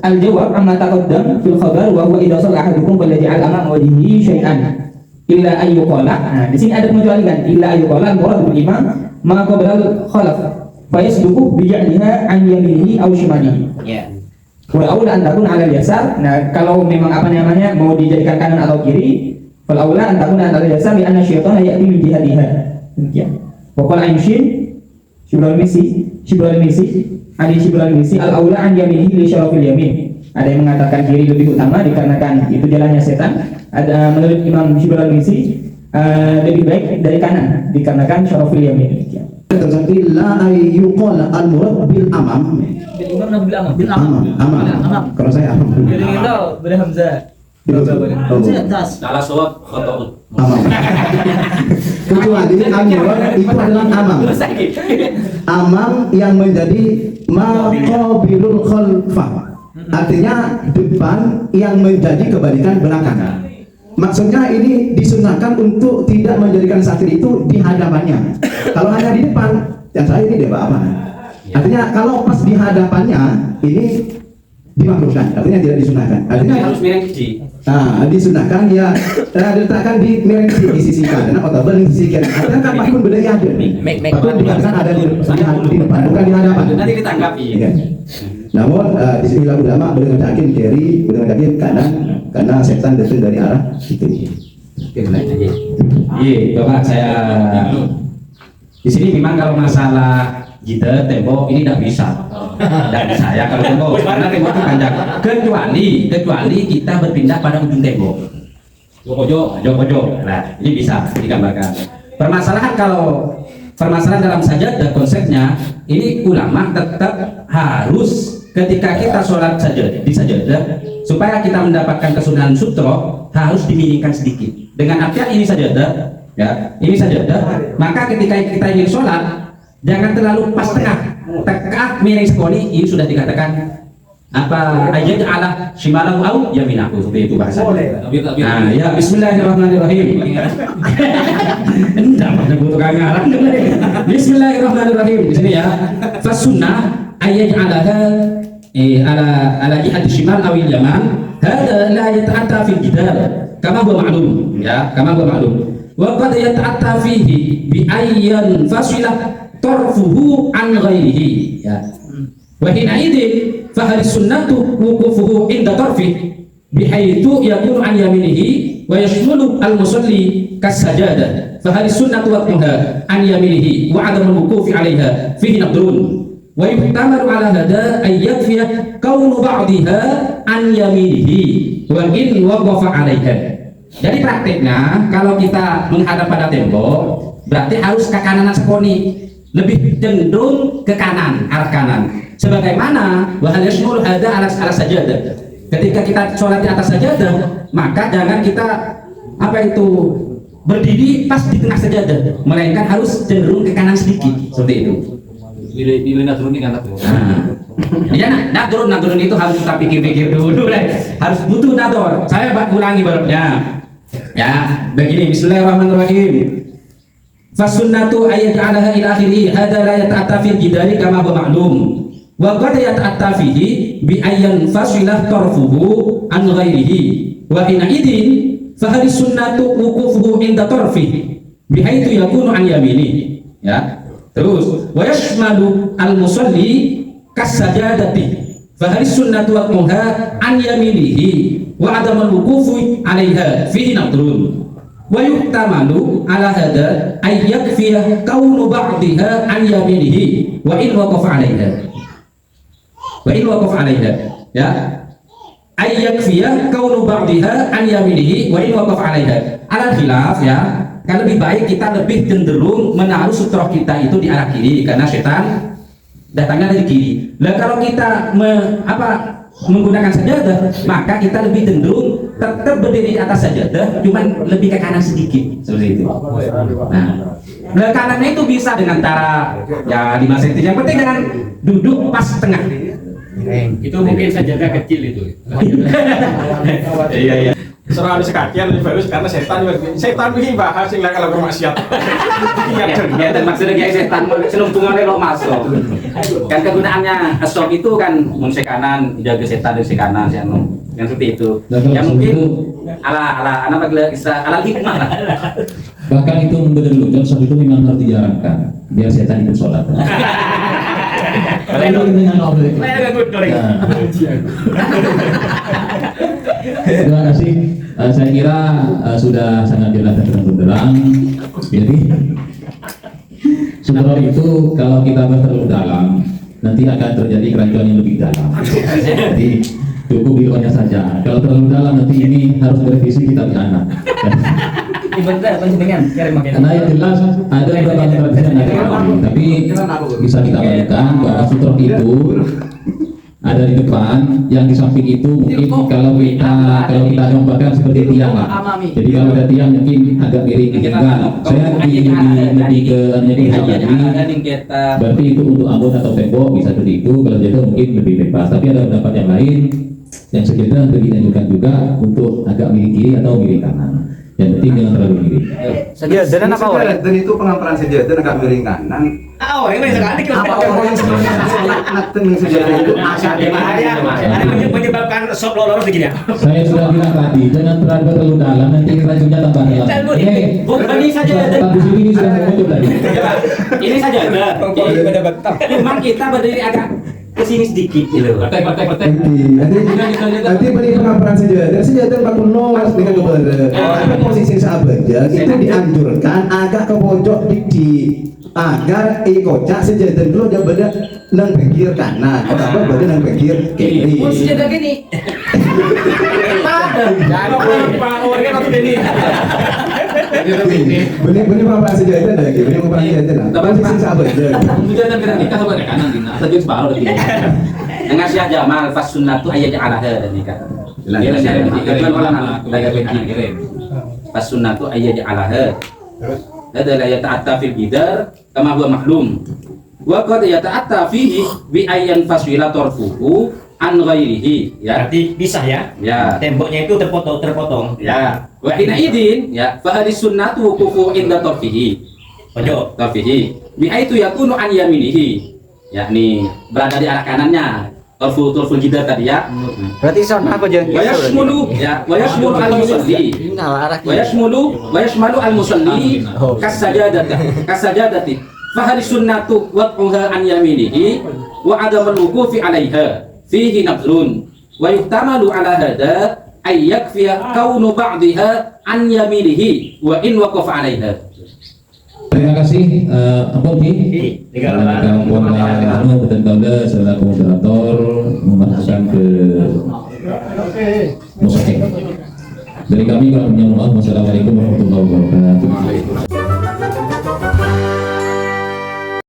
I: al jawab amma taqaddam fil khabar wa huwa idza salla ahadukum fal yaj'al amama wajhihi syai'an illa ayyuqala. Nah di sini ada pengecualian illa ayyuqala murad bil imam ma qabla al khalaf fa yasduqu bi ja'liha an yaminihi aw shimalihi.
D: Ya.
I: Wal aula an takun 'ala al-yasar. Nah, kalau memang mau dijadikan kanan atau kiri, fal aula an takun 'ala al-yasar li anna syaitana ya'ti min jihatiha. Demikian. Wa qala Aisyin Shibrul Misi al aula an yaminihi li syarafil yamin. Ada yang mengatakan kiri lebih utama dikarenakan itu jalannya setan. Ada menurut Imam Shibrul Misi lebih baik dari kanan dikarenakan syarafil yamin. Demikian.
A: illa ayyuqala al-murad bil amam.
H: Bil imam nabi bil
A: Amam. Kalau saya amam.
H: Jadi kita berhamzah.
B: salah soal khotoun.
A: Amam. Kecuali al-murad itu adalah amam. Amam yang menjadi maqabilul khalfah. Artinya depan yang menjadi kebalikan belakang. Maksudnya ini disunahkan untuk tidak menjadikan satir itu di hadapannya. Kalau hanya di depan, yang saya ini dia apa? Artinya kalau pas di hadapannya ini dimakruhkan, artinya tidak disunahkan. Artinya
G: harus miring kecil.
A: Nah, disunahkan ya diletakkan di miring di sisi kanan atau di sisi kiri. Artinya kan pun beda ya ada. Pun bukan ada di depan, bukan di hadapan.
G: Nanti ditanggapi.
A: Ya. Namun di sini ulama dengan yakin kiri, dengan yakin kanan, karena setan datang dari arah itu.
G: Iya, coba saya di sini memang kalau masalah jidat tembok ini tidak bisa. Dan saya kalau tembok karena tembok itu panjang. Kecuali kita berpindah pada ujung tembok. Pojok. Nah, ini bisa digambarkan. Permasalahan dalam sajadah konsepnya ini ulama tetap harus ketika kita sholat di sajadah supaya kita mendapatkan kesunahan sutro harus dimiringkan sedikit. Dengan artian ini sajadah, ya ini sajadah. Maka ketika kita ingin sholat jangan terlalu pas tengah miring sekali. Ini sudah dikatakan apa ayat Allah shimalahu au yaminahu, seperti itu bahasanya. Nah, ya bismillahirrahmanirrahim. Enggak pernah butuh kangaran. Bismillahirrahmanirrahim. Di sini ya. Fasunnah ayat ala jihad shimal aw yaman. Hada la yata'atta fil jidal kama huwa ma'lum, ya, kama huwa ma'lum. Wa qad yata'atta fihi bi ayyan fasilah tarfuhu an ghairihi, ya. Wa hina idin fa hal sunnatu wuqufuhu inda tarfi bihaitsu yakunu an yaminihi wa yashmulu al musalli kasajadah fa hal sunnatu waqtuha an yaminihi wa adam al wuqufi 'alaiha fihi nadrun wa yuhtamalu 'ala hada ay yakfiya kaunu ba'dihha an yaminihi wa in waqafa 'alaiha. Jadi praktiknya kalau kita menghadap pada tembok berarti harus ke kanan sekoni, lebih cenderung ke kanan, arah kanan. Sebagaimana wahal yashmul hada ala sajadah. Ketika kita sholat di atas sajadah, maka jangan kita berdiri pas di tengah sajadah, melainkan harus cenderung ke kanan sedikit, seperti itu.
B: Bila nadrun ini kan
G: Ya, nadrun itu harus kita pikir-pikir dulu, harus butuh nador. Saya ulangi barunya. Ya, begini. Bismillahirrahmanirrahim. Fasunnatu ayyaj'alaha ila akhirih hadza la yata'atta fil jidari kama huwa ma'lum wa qad yata'atta fihi bi ayyan fasilah tarfuhu an ghairihi wa hina idin fa hadhihi sunnatu wuqufuhu inda tarfihi bihaitsu yakunu an yamini, ya. Terus wa yashmalu al musalli kasajadati fa hadhihi sunnatu waqtuha an yaminihi wa adam al wuqufi 'alaiha fihi nadrun wa yuhtamalu 'ala hada ay yakfiya kaunu ba'dihha an yaminihi wa in waqafa 'alaiha, ya, ay yakfiya kaunu ba'dihha an yaminihi wa in waqafa 'alaiha. Ala khilaf, ya, kan lebih baik kita lebih cenderung menaruh sutroh kita itu di arah kiri karena setan datangnya dari kiri. Nah, kalau kita menggunakan sajadah, maka kita lebih cenderung tetap berdiri di atas sajadah, cuman lebih ke kanan sedikit, seperti itu. Nah, kanannya itu bisa dengan cara ya 5 cm. Yang penting jangan duduk pas tengah.
E: Itu mungkin sajadah kecil itu. Iya. Serah sekakian lebih bagus karena setan ini bahas yang kalau bermaksiat.
G: Ya, dan maksudnya kayak setan selumpungannya lo masuk. Kan kegunaannya stop itu kan mengse kanan, jaga setan dari kanan, yang seperti itu. Ya mungkin ala hikmah lah.
B: Bahkan itu menurut sholat itu memang harus dijalankan biar setan ikut sholat. Terima kasih. Saya kira sudah sangat jelas dan terang. Jadi sumber itu kalau kita terlalu dalam nanti akan terjadi kerancuan yang lebih dalam. Jadi cukup di luarnya saja. Kalau terlalu dalam nanti ini harus berevisi kitab anak. Karena yang jelas ada beberapa tradisi yang ada kami, tapi bisa kita bayangkan bahwa sutra itu ada di depan, yang di samping itu mungkin kalau kita gambarkan seperti tiang lah. Jadi kalau ada tiang mungkin agak miring. Saya lebih ke berarti itu untuk ambon atau tembok bisa seperti itu. Kalau jatuh mungkin lebih bebas. Tapi ada pendapat yang lain yang sebenarnya lebih dianjurkan juga untuk agak miring kiri atau miring kanan. Yang penting jangan terlalu miring.
A: Sajadah apa orang? Dan itu pengampunan sajadah agak miring kanan.
D: Ini sekali
A: sajadah itu
D: ada menyebabkan shock lolos begini ya.
B: Saya sudah bilang tadi jangan terlalu dalam nanti racunnya tambah dalam.
G: Ini saja.
B: Di sini sudah muncul tadi.
G: Ini saja. Memang kita berdiri agak kesini sedikit gitu.
A: Nanti beri pengampunan sajadah 40 dengan kebenaran. Tapi posisi sahabat itu dianjurkan agak ke pojok dikit agar kocak sajadah dulu dia berada nang pinggir kanan, kalau berada nang pinggir kiri.
K: Sajadah gini.
A: Benih pengampunan sajadah lagi, benih pengampunan sajadah. Posisi sahabat
G: Jangan kita coba ke kanan gini. Saja separuh lagi. Dengan Syekh Jamal fas sunnatu ayyaj'alaha dan nikah. Kan ulama belajar fikih. Fas sunnatu ayyaj'alaha. Hada la yata'atta fil bidar kama huwa maklum. Wa qad yata'atta fihi bi ayyan fasila tarfuhu an ghairihi, ya.
D: Berarti bisa ya?
G: Ya.
D: Temboknya itu terpotong.
G: Ya. Wa hina idin, ya, fa hadis sunnatu wuqufu inda tarfihi.
D: Pojok
G: tarfihi. Bi aitu yakunu an yaminihi. Yakni berada di arah kanannya. Tarful jidar tadi ya.
K: Berarti sana apa jangan
G: Wa yashmulu al musalli kassajadati fahal sunnatu wad'uha an yaminihi wa adamul wuqufi 'alaiha fihi nafrun wa yuhtamalu 'ala hadha ay yakfiya kaunu ba'dihha an yaminihi wa in waqafa 'alaiha.
B: Terima kasih Ampun Ki. Ampun Anu dan Kaula selaku moderator memasukkan ke musaik. Dari kami kalau punya mohon, wassalamualaikum warahmatullahi wabarakatuh.